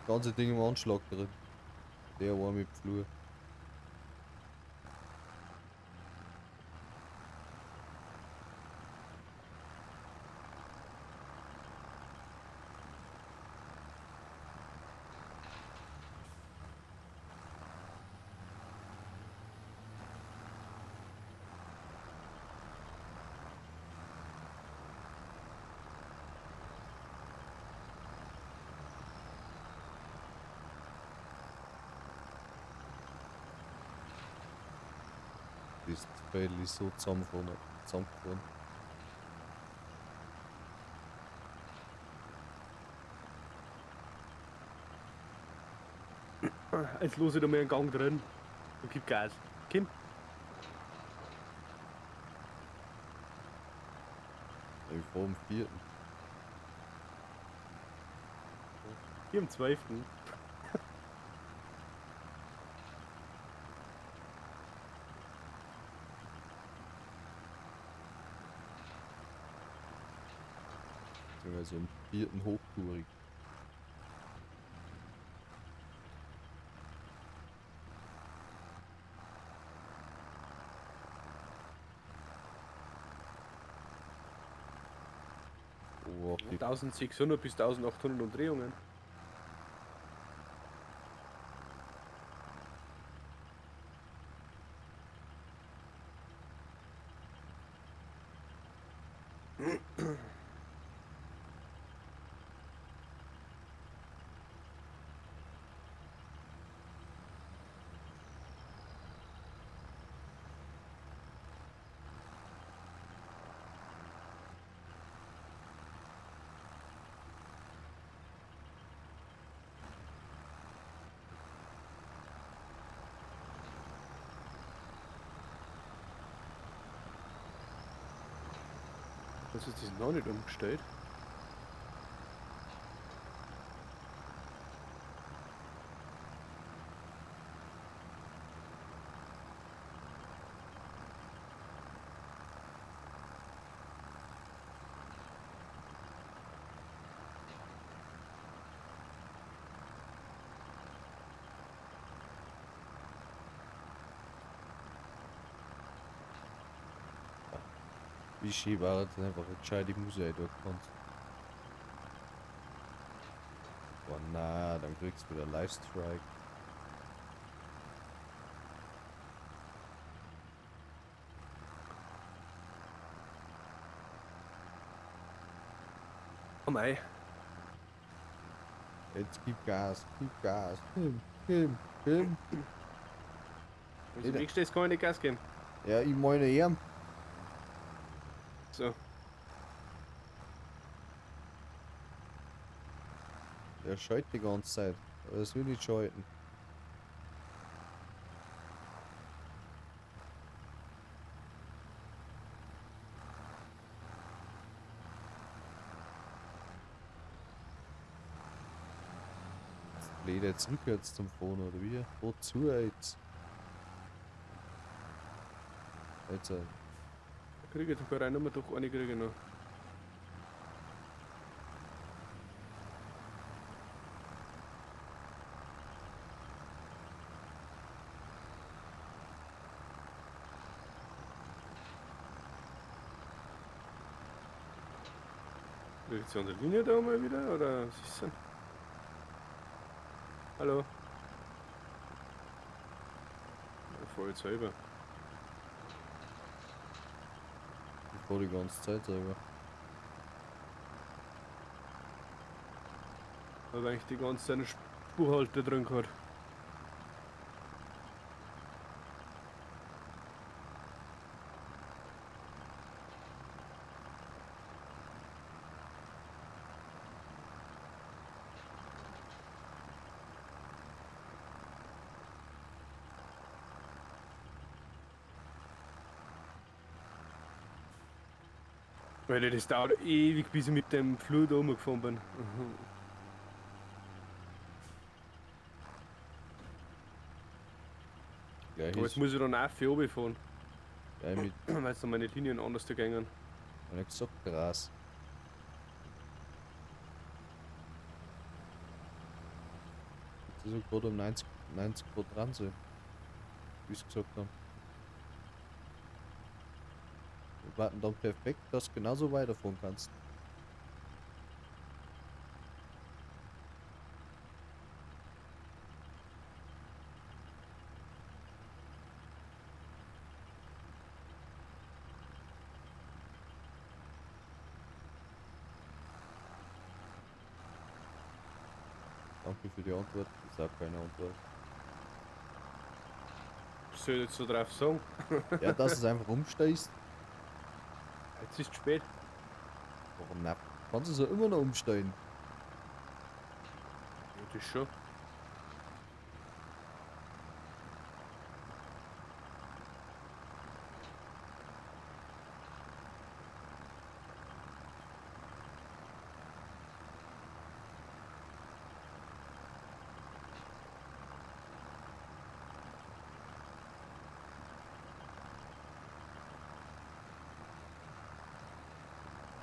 Speaker 2: Ganze Ding im Anschlag drin. Der war mit Flur. Das Fell ist so zusammengefroren.
Speaker 1: Jetzt los ich da mal einen Gang drin und gib Gas. Kim,
Speaker 2: Ich fahr am 4.
Speaker 1: hier am 12.
Speaker 2: Beziehungsweise am 4. hochtourig. Oh, die
Speaker 1: 1600 bis 1800 Umdrehungen. Was ist das noch nicht umgestellt?
Speaker 2: wie schön war das einfach eine gescheite Musik da kannst. Oh na, dann kriegst du wieder Live-Strike.
Speaker 1: Oh mei.
Speaker 2: Jetzt gib Gas, gib Gas. Kim.
Speaker 1: Wenn du im Weg stehst, kann ich nicht Gas geben.
Speaker 2: Ja, ich meine eher.
Speaker 1: So.
Speaker 2: Der schaltet die ganze Zeit. Aber das will nicht schalten. Lädt jetzt rückwärts zum Fahren oder wie? Wozu jetzt? Jetzt
Speaker 1: Da kriege ich doch rein, doch eine kriege ich noch. Kriege ich jetzt an der Linie da mal wieder? Oder was ist denn? Hallo. Ich fahr jetzt selber.
Speaker 2: Ich fahr die ganze Zeit selber.
Speaker 1: Hat eigentlich die ganze Zeit einen Spurhalter drin gehabt. Weil das dauert ewig, bis ich mit dem Flur da rumgefahren bin.
Speaker 2: Gleich
Speaker 1: Aber jetzt
Speaker 2: ist,
Speaker 1: muss ich dann auch für oben fahren,
Speaker 2: gleich mit,
Speaker 1: weil es dann meine Linien anders da gingen.
Speaker 2: wie gesagt, Gras. Jetzt ist er gerade um 90 Grad dran sein. Wie sie gesagt haben. Wir warten dann perfekt, dass du genauso weiterfahren kannst. Danke für die Antwort. Das ist auch keine Antwort.
Speaker 1: Was soll ich jetzt so drauf sagen?
Speaker 2: Ja, dass es einfach umsteigst.
Speaker 1: Jetzt ist es spät.
Speaker 2: Warum nicht? Kannst du es ja immer noch umsteigen.
Speaker 1: Ja, das schon.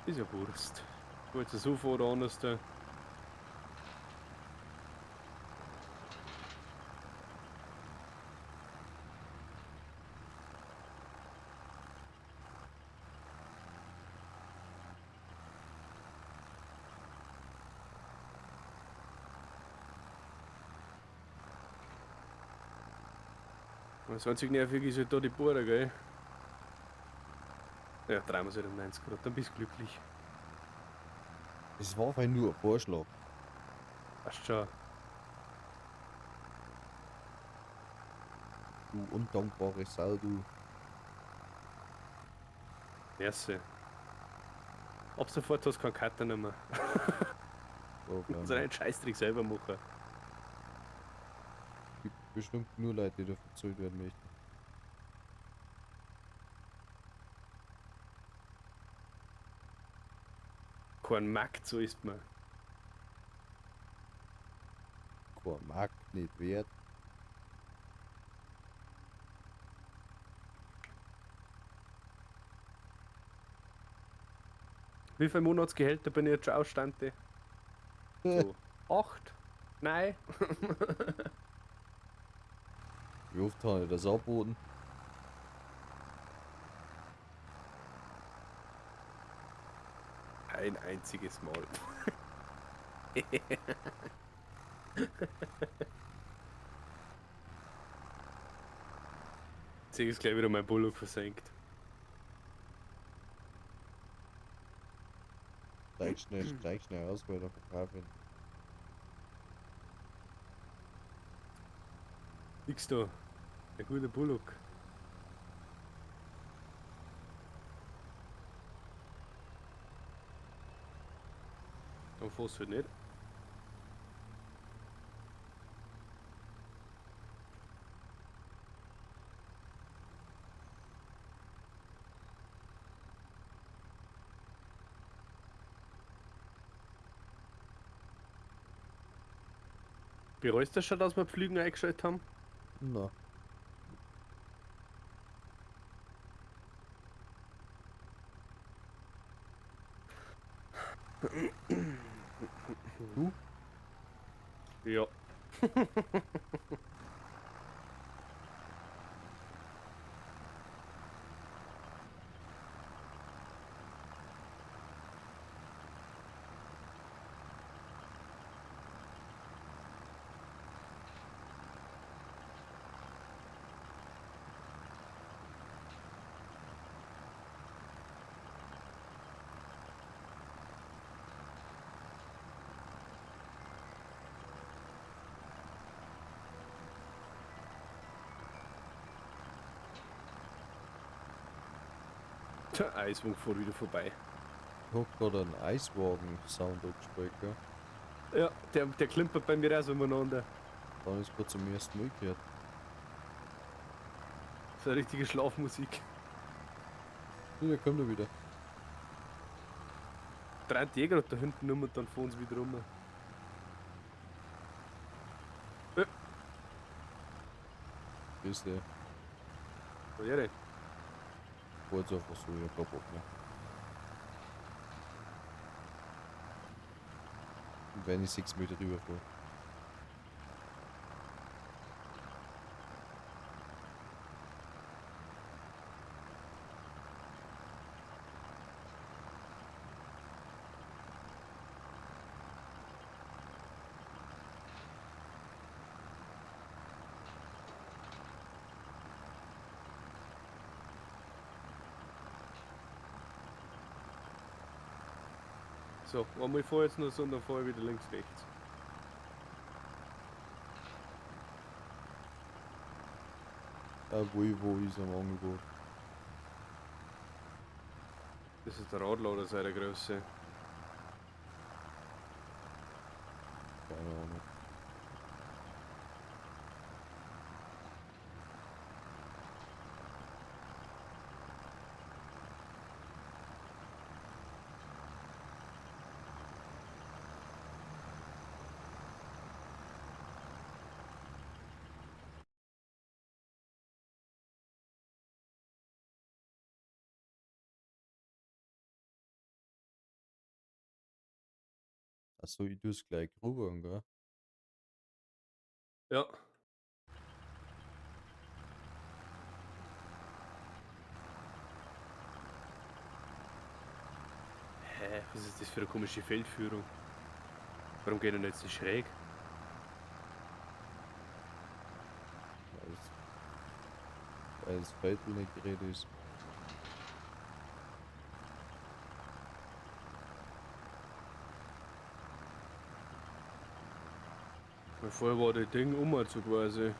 Speaker 1: Ist ja Wurst. Ich wollte so fahren, anders da. Das einzig Nervige ist halt da die Bohrer, gell? Ja, drehen wir es halt um 90 Grad, dann bist du glücklich.
Speaker 2: Es war einfach nur ein Vorschlag.
Speaker 1: Passt schon.
Speaker 2: Du undankbare Sau, du.
Speaker 1: Merci. Ab sofort hast du keinen Cutter mehr.
Speaker 2: So,
Speaker 1: Du musst einen Scheißtrick selber machen.
Speaker 2: gibt bestimmt nur Leute, die dafür bezahlt werden möchten.
Speaker 1: Kein Markt, so ist man.
Speaker 2: Kein Markt nicht wert.
Speaker 1: Wie viele Monatsgehälter bin ich jetzt schon ausstande? So, 8? Nein.
Speaker 2: Wie oft habe ich das angeboten?
Speaker 1: Ein einziges Mal. Jetzt ist gleich wieder mein Bullock versenkt.
Speaker 2: Steig schnell aus, weil der verkauft wird.
Speaker 1: Nix da. Ein guter Bullock. Dann fährst du halt nicht. Bereust du schon, dass wir Pflügen eingeschaltet haben?
Speaker 2: Na, du?
Speaker 1: Ja. Der Eiswagen fährt wieder vorbei.
Speaker 2: Ich hab gerade einen Eiswagen-Sound angespielt, gell?
Speaker 1: Ja, der klimpert bei mir auch so umeinander.
Speaker 2: Dann ist gerade zum ersten Mal gehört.
Speaker 1: So eine richtige Schlafmusik.
Speaker 2: Ja, der kommt er wieder.
Speaker 1: Drei Jäger da hinten rum und dann fahren sie wieder rum.
Speaker 2: Grüß dich.
Speaker 1: Wo wäre?
Speaker 2: Wollte einfach so, ich hab keinen Bock mehr. Und wenn ich 6 Meter rüberfahre.
Speaker 1: So, einmal fahr jetzt noch so und dann fahr ich wieder links, rechts.
Speaker 2: Volvo ist am Angebot.
Speaker 1: Das ist der Radlader seiner Größe.
Speaker 2: Keine Ahnung. Achso, ich tu's gleich rüber, gell?
Speaker 1: Ja. Hä, was ist das für eine komische Feldführung? Warum geht er nicht so schräg?
Speaker 2: Weil das Feld nicht geredet ist.
Speaker 1: Weil vorher war das Ding so quasi.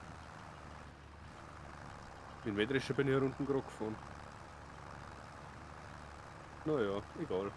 Speaker 1: Den Mähdrescher bin ich hier unten gerade gefahren. Naja, egal.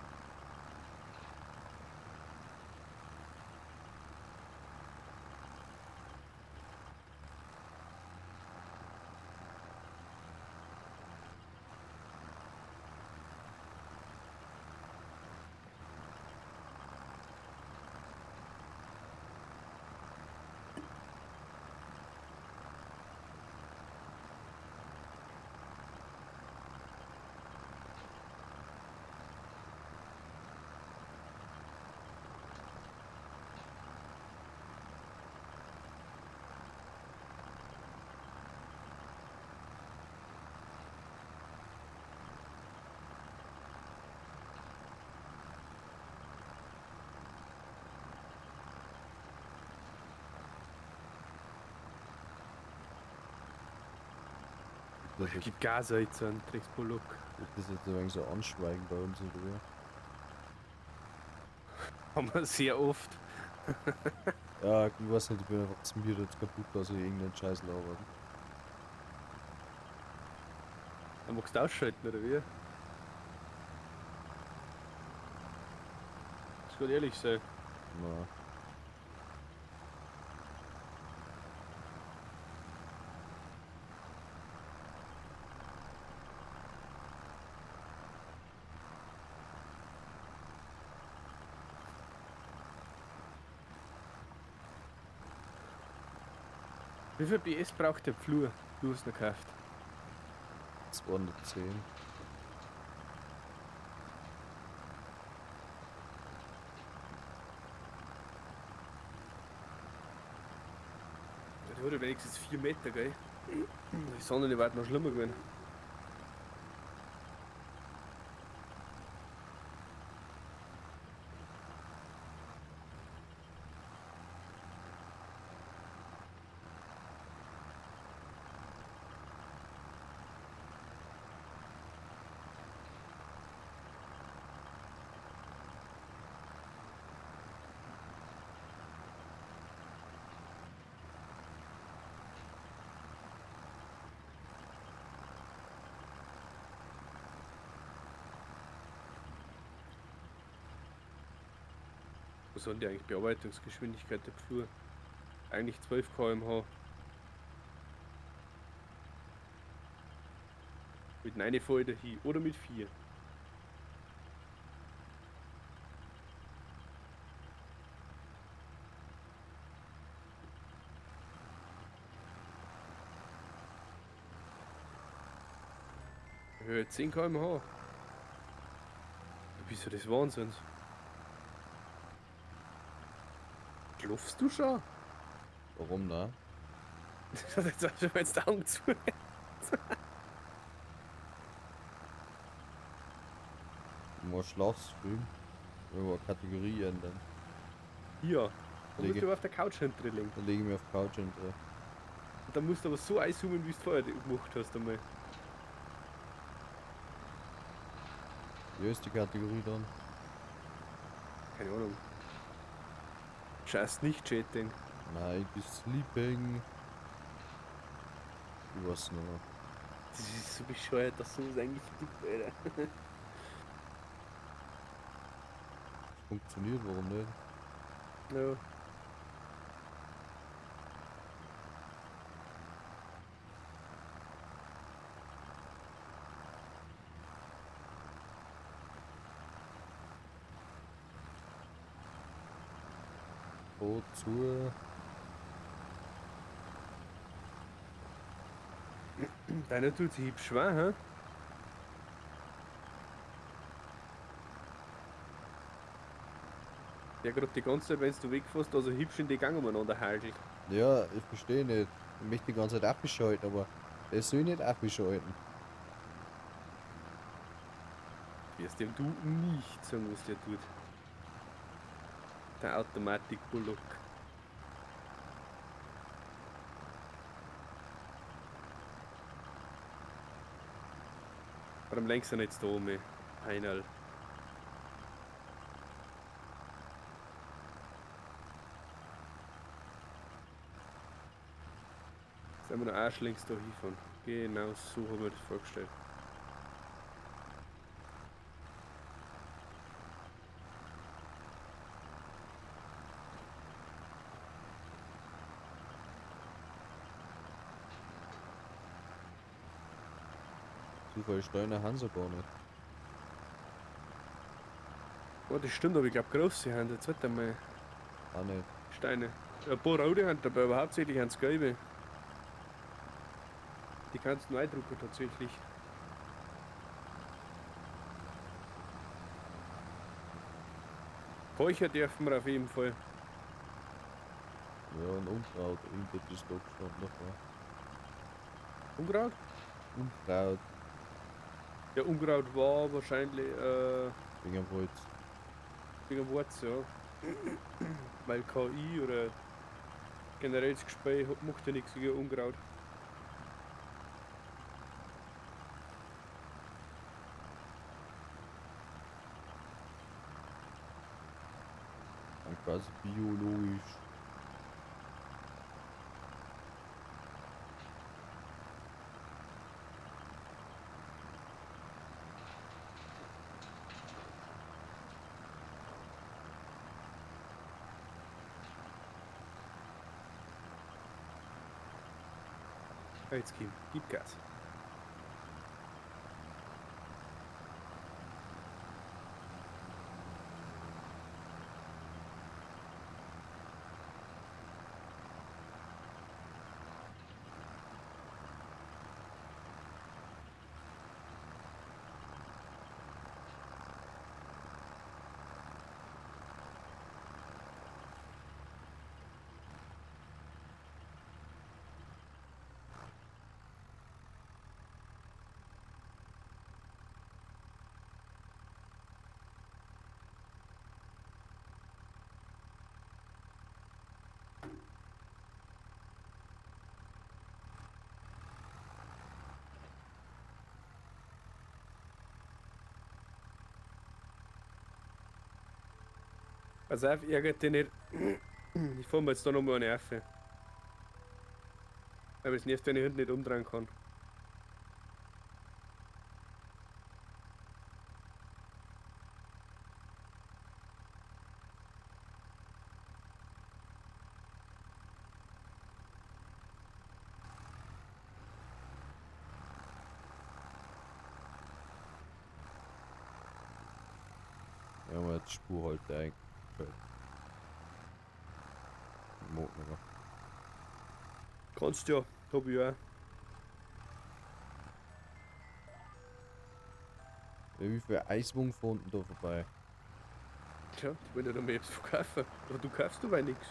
Speaker 2: Das ist,
Speaker 1: Gibt Gas jetzt an Drecksbollock.
Speaker 2: das ist jetzt ein wenig so anschweigen bei uns in der Ruhe.
Speaker 1: Haben wir sehr oft.
Speaker 2: Ja, ich weiß nicht, ich bin einfach zu mir jetzt kaputt, dass ich irgendeinen Scheiß labern.
Speaker 1: Dann magst du ausschalten, oder wie? Das kann ehrlich sein.
Speaker 2: Na,
Speaker 1: Wie viel PS braucht der Pflur? Du hast ihn gekauft.
Speaker 2: 210.
Speaker 1: Ja, der hat ja wenigstens 4 Meter, gell? Die Sonne wird noch schlimmer gewesen. Was haben die eigentlich? Bearbeitungsgeschwindigkeit der Pflur? Eigentlich 12 km/h. Mit 9 fahre ich da hin. Oder mit 4. Höhe 10 km/h. Du bist ja des Wahnsinns. Schlafst du schon?
Speaker 2: Warum ne?
Speaker 1: Jetzt hast du mir jetzt die Augen zu.
Speaker 2: Du musst Schlafstream. Wenn wir Kategorie ändern.
Speaker 1: Ja. Dann musst
Speaker 2: Lege,
Speaker 1: du aber auf der Couch hinten.
Speaker 2: dann lege ich mich auf die Couch hinter.
Speaker 1: Und dann musst du aber so einzoomen, wie du es vorher gemacht hast einmal.
Speaker 2: Wie ist die Kategorie dann?
Speaker 1: Keine Ahnung. Scheiß nicht Chatting.
Speaker 2: Night is sleeping. Ich weiß nicht mehr.
Speaker 1: Das ist so bescheuert, dass es eigentlich gibt, Alter.
Speaker 2: Funktioniert, warum nicht?
Speaker 1: Ja.
Speaker 2: Wozu?
Speaker 1: Deiner tut sich hübsch schwer, hä? Der gerade die ganze Zeit, wenn du wegfährst, also hübsch in die Gang umeinander haltelt.
Speaker 2: Ja, ich verstehe nicht. Ich möchte die ganze Zeit abgeschalten, aber er soll nicht abgeschalten.
Speaker 1: Wirst dem du nicht sagen, was der tut. Der Automatik-Bullock. Warum lenkst du nicht da oben? Einmal. Sind wir noch arschlings da hinfahren? Genau so haben wir das vorgestellt.
Speaker 2: Zufall Steine haben sie gar nicht.
Speaker 1: Oh, das stimmt, aber ich glaube große haben jetzt nicht einmal
Speaker 2: Auch nicht.
Speaker 1: Steine. Ein paar rote haben dabei, aber hauptsächlich haben sie gelbe. Die kannst du neu drucken tatsächlich. Räucher dürfen wir auf jeden Fall.
Speaker 2: Ja, ein Unkraut. Irgendwas ist da gestanden davor.
Speaker 1: Unkraut?
Speaker 2: Unkraut.
Speaker 1: Ja, Unkraut war wahrscheinlich
Speaker 2: Wegen dem Holz.
Speaker 1: wegen Wurz, ja. Weil KI oder generell das Gespräch macht ja nichts gegen Unkraut.
Speaker 2: Dann quasi biologisch.
Speaker 1: Ja, jetzt gib Gas. Pass auf, ärgert dich nicht. Ich fahr mir jetzt da nochmal eine Affe. Aber es nervt, wenn ich hinten nicht umdrehen kann.
Speaker 2: Spur halt eingestellt. Mag nicht mehr.
Speaker 1: Kannst ja, hab ich auch.
Speaker 2: Ja, wie viele Eiswungen fahren da vorbei?
Speaker 1: Tja, die wollen ja dann jetzt verkaufen. Aber du kaufst dabei nichts.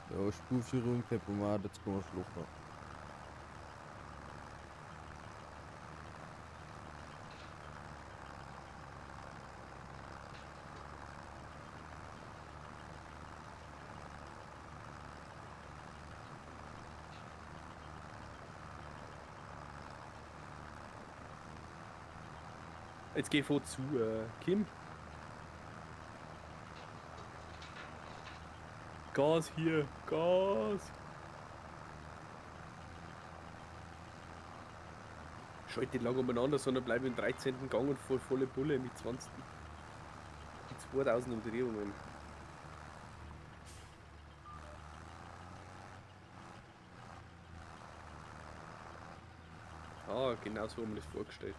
Speaker 2: Ja, Spurführung, Tempomat, jetzt kann man schlucken.
Speaker 1: Jetzt geh vor zu, Kim. Gas hier, Gas. Schalte nicht lang umeinander, sondern bleib im 13. Gang und voll volle Bulle mit 20. Mit 2000 Umdrehungen. Ah, genau so haben wir das vorgestellt.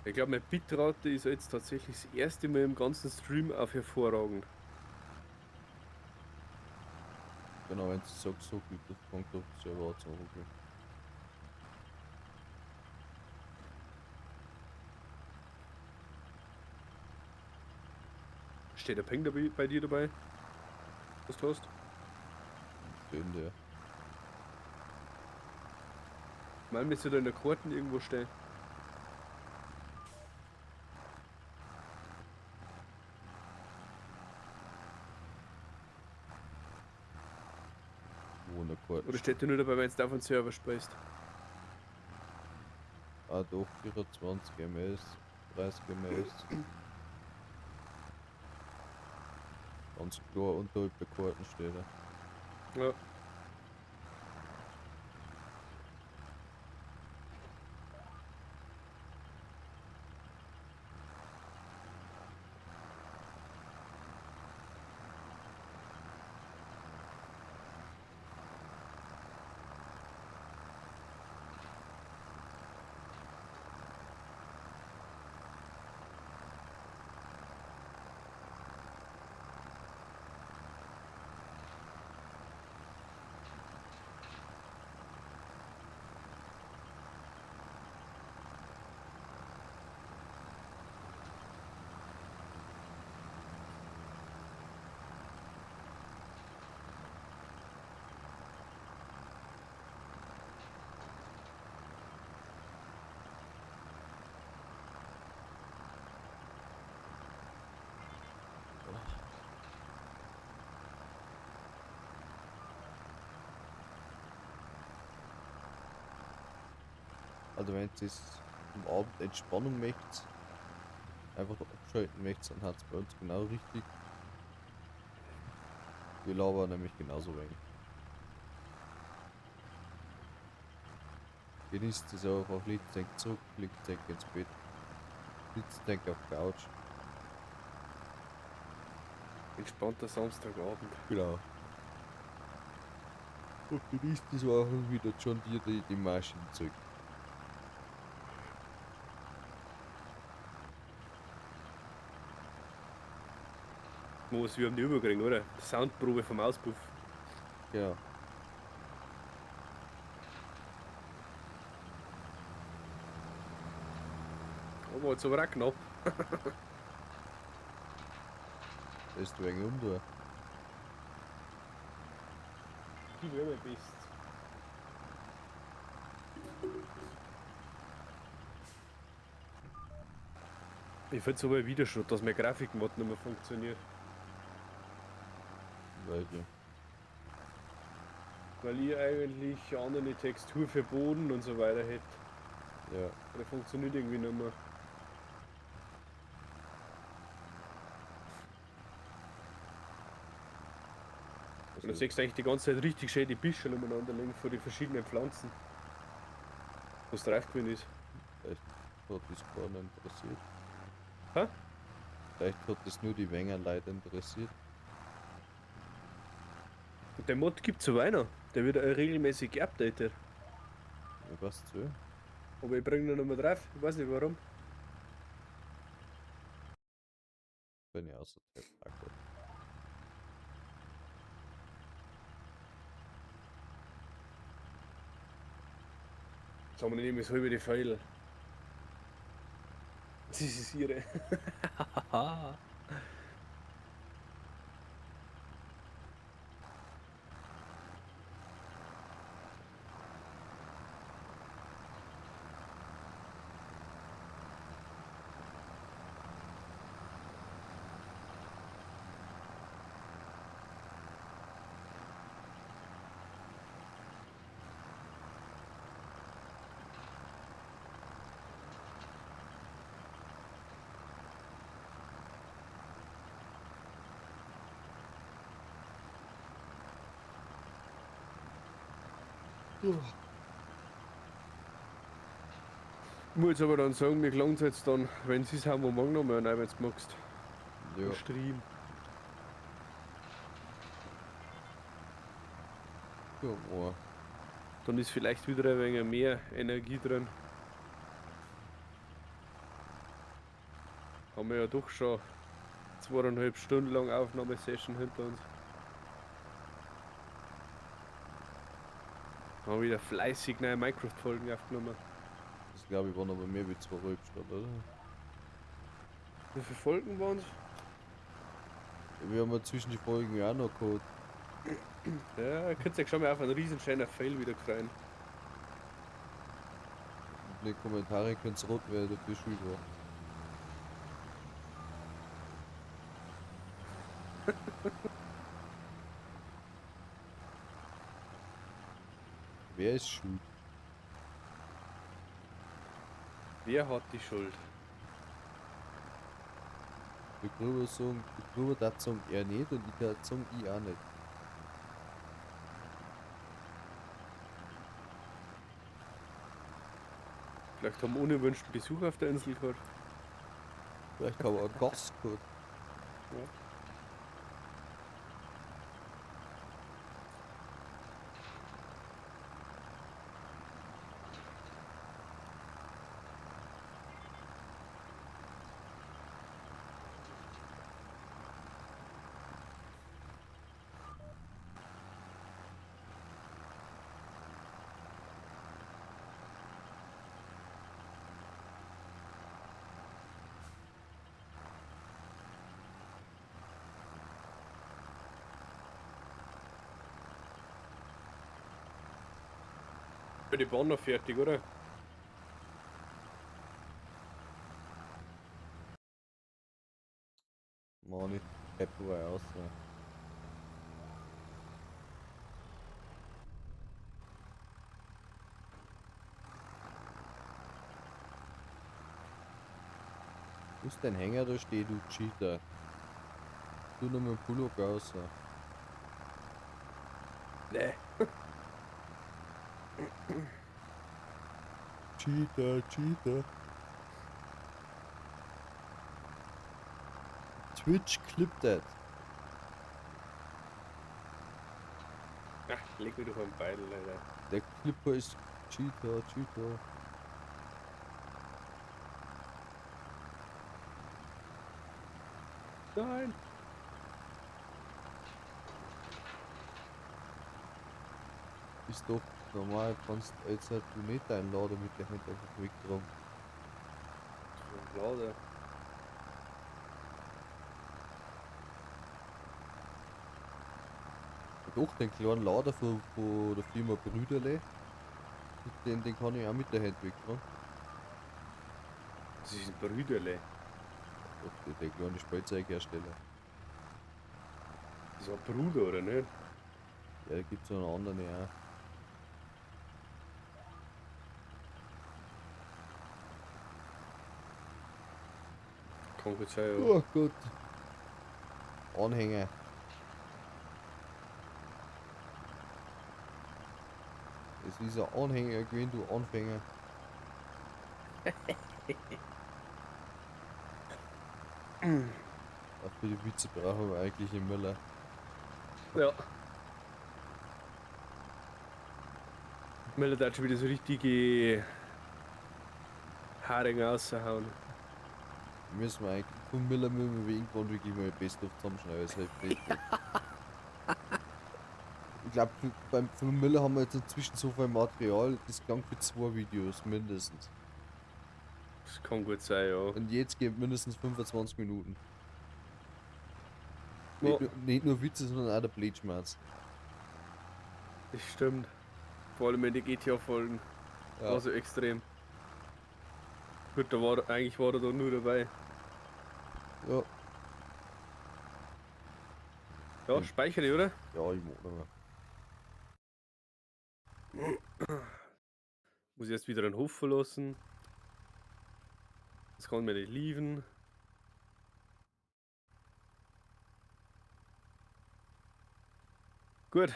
Speaker 1: Ich glaube, meine Bitrate ist jetzt tatsächlich das erste Mal im ganzen Stream auf hervorragend.
Speaker 2: Genau, wenn du sagst, so gut, das fängt doch sehr weit an. Okay.
Speaker 1: Steht der Peng dabei, bei dir dabei? Was du hast?
Speaker 2: Schön der.
Speaker 1: Mal müsste da in der Karten irgendwo stehen.
Speaker 2: Wo in der Karte
Speaker 1: Oder
Speaker 2: steht.
Speaker 1: steht der nur dabei, wenn du auf den Server spielst?
Speaker 2: Ah doch, 24 ms, 30 ms. Ganz klar unterhalb der Karten steht er.
Speaker 1: Ja.
Speaker 2: Also wenn ihr es am Abend Entspannung möchtet, einfach abschalten möchtet, dann hat es bei uns genau richtig. Wir labern nämlich genauso wenig. Genießt es einfach, legt denkt zurück, legt denkt ins Bett, sitzt denkt auf der Couch.
Speaker 1: Entspannter Samstagabend.
Speaker 2: Genau. Und genießt es auch wieder schon die Maschinen zurück.
Speaker 1: Was wir haben die überkriegen, oder? Soundprobe vom Auspuff.
Speaker 2: Genau.
Speaker 1: Aber jetzt aber auch knapp.
Speaker 2: Da ist du wegen um.
Speaker 1: Die Wärme bist. Ich finde es aber wieder schon, dass meine Grafikmod nicht mehr funktioniert.
Speaker 2: Welche?
Speaker 1: Weil ich eigentlich eine andere Textur für Boden und so weiter hätte.
Speaker 2: Ja.
Speaker 1: Der funktioniert irgendwie nicht mehr. Und dann
Speaker 2: Also,
Speaker 1: siehst du eigentlich die ganze Zeit richtig schön die Büsche umeinander liegen von den verschiedenen Pflanzen. Was drauf gewesen ist.
Speaker 2: vielleicht hat das keinen interessiert.
Speaker 1: Hä?
Speaker 2: Vielleicht hat das nur die Wenger-Leute interessiert.
Speaker 1: Und den Mod gibt's aber auch noch. Der wird auch regelmäßig geupdatet.
Speaker 2: Ich weiß zu.
Speaker 1: Aber ich bringe ihn noch mal drauf. Ich weiß nicht warum.
Speaker 2: Bin ich außer Tag.
Speaker 1: Jetzt haben wir nicht mehr so über die Pfeile. Das ist ihre. Ich muss aber dann sagen, mir gelangt es jetzt dann, wenn sie es haben, wir morgen noch mal rein, wenn du magst.
Speaker 2: Ja,
Speaker 1: Ein Stream.
Speaker 2: ja, oh.
Speaker 1: Dann ist vielleicht wieder ein wenig mehr Energie drin. Haben wir ja doch schon 2,5 Stunden lang Aufnahmesession hinter uns. Haben wieder fleißig neue Minecraft-Folgen aufgenommen.
Speaker 2: Das glaube ich waren aber mehr wie 2,5 Stunden, oder?
Speaker 1: Wie viele Folgen waren es?
Speaker 2: Wir haben ja zwischen die Folgen ja auch noch gehabt.
Speaker 1: Ja, könnt ihr euch schon mal auf einen riesen schönen Fail wieder freuen.
Speaker 2: In den Kommentaren könnt ihr rot, wer dafür schuld war. Wer ist schuld?
Speaker 1: Wer hat die Schuld?
Speaker 2: Der Gruber darf sagen, er nicht und ich darf sagen, ich auch nicht.
Speaker 1: Vielleicht haben wir unerwünschten Besuch auf der Insel gehabt.
Speaker 2: Vielleicht haben wir einen Gast gehabt.
Speaker 1: Ja. Für die Bahn noch fertig, oder?
Speaker 2: Mann, ich Februar aus. Wo ist dein Hänger da steht, du Cheater? Du noch mit dem Pullover raus.
Speaker 1: Nee.
Speaker 2: Cheater. Twitch Clip That.
Speaker 1: Ach, leg mich doch am Beil, Alter.
Speaker 2: Der Clipper ist Cheater.
Speaker 1: Nein.
Speaker 2: Ist doch normal, kannst jetzt halt du nicht deinen Lader mit der Hand einfach wegtragen.
Speaker 1: So lauter.
Speaker 2: Doch, den kleinen Lader von der Firma Brüderle, den kann ich auch mit der Hand wegtragen.
Speaker 1: Das ist ein Brüderle.
Speaker 2: Doch, der kleine Spielzeughersteller.
Speaker 1: Das ist ein Bruder, oder nicht?
Speaker 2: Ja, da gibt's noch einen anderen, ja.
Speaker 1: Kann gut sein, ja.
Speaker 2: Oh Gott. Anhänger. Es ist ein Anhänger gewesen, du Anfänger. Auch für die Witze brauchen wir eigentlich einen Müller.
Speaker 1: Ja. Meldet hat schon wieder so richtige Haarigen raushauen.
Speaker 2: Müssen wir eigentlich vom Müller müssen wir irgendwann wirklich mal Best of zusammenschneiden. Das hilft richtig. Ich glaube, vom Müller haben wir jetzt inzwischen so viel Material, das klang für 2 Videos mindestens.
Speaker 1: Das kann gut sein, ja.
Speaker 2: Und jetzt geht mindestens 25 Minuten.
Speaker 1: Ja,
Speaker 2: Nicht nur Witze, sondern auch der Blitschmerz.
Speaker 1: das stimmt. Vor allem in den GTA-Folgen. War
Speaker 2: Ja.
Speaker 1: so extrem. Gut, eigentlich war er da nur dabei.
Speaker 2: Ja.
Speaker 1: Ja, speichere, oder?
Speaker 2: Ja, ich mag nicht mehr.
Speaker 1: Muss ich erst wieder den Hof verlassen. Das kann mir nicht lieben. Gut.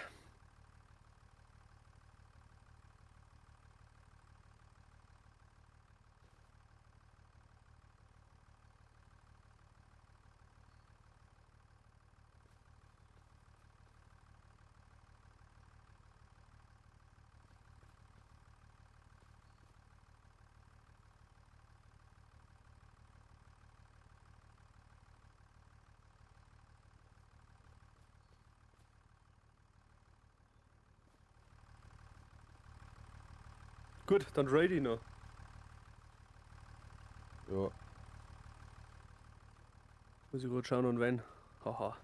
Speaker 1: Gut, dann rate ich noch.
Speaker 2: Ja.
Speaker 1: Muss ich gerade schauen und wenn. Haha.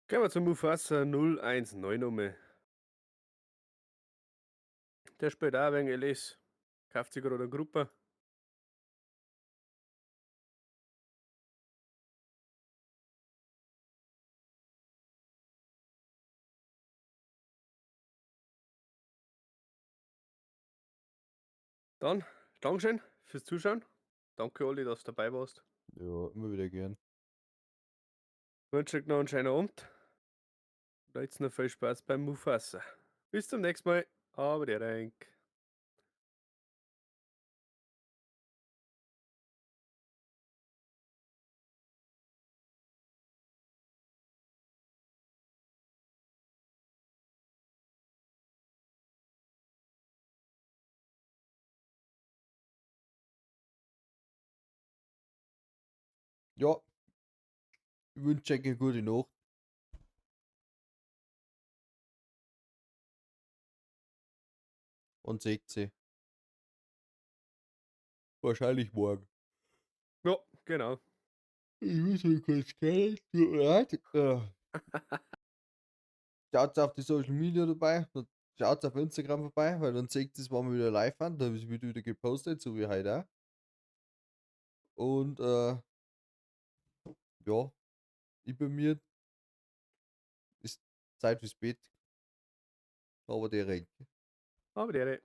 Speaker 1: Gehen wir zum Mufasa 019 Nummer. Der spielt auch wegen LS. Kauft sich gerade eine Gruppe. Dann, Dankeschön fürs Zuschauen. Danke, Olli, dass du dabei warst.
Speaker 2: Ja, immer wieder gern.
Speaker 1: Wünsche euch noch einen schönen Abend. Und jetzt noch viel Spaß beim Mufasa. Bis zum nächsten Mal. Aber der Renk.
Speaker 2: Ja, ich wünsche euch eine gute Nacht. Und seht sie. Wahrscheinlich morgen.
Speaker 1: Ja, genau.
Speaker 2: Ich muss mal kurz gehen. Tut mir leid. Schaut auf die Social Media dabei. Schaut auf Instagram vorbei, weil dann seht ihr es, wann wir wieder live sind. Da wird wieder gepostet, so wie heute auch. Und ja, ich bei mir ist Zeit fürs Bett. Aber der Renk.
Speaker 1: Aber der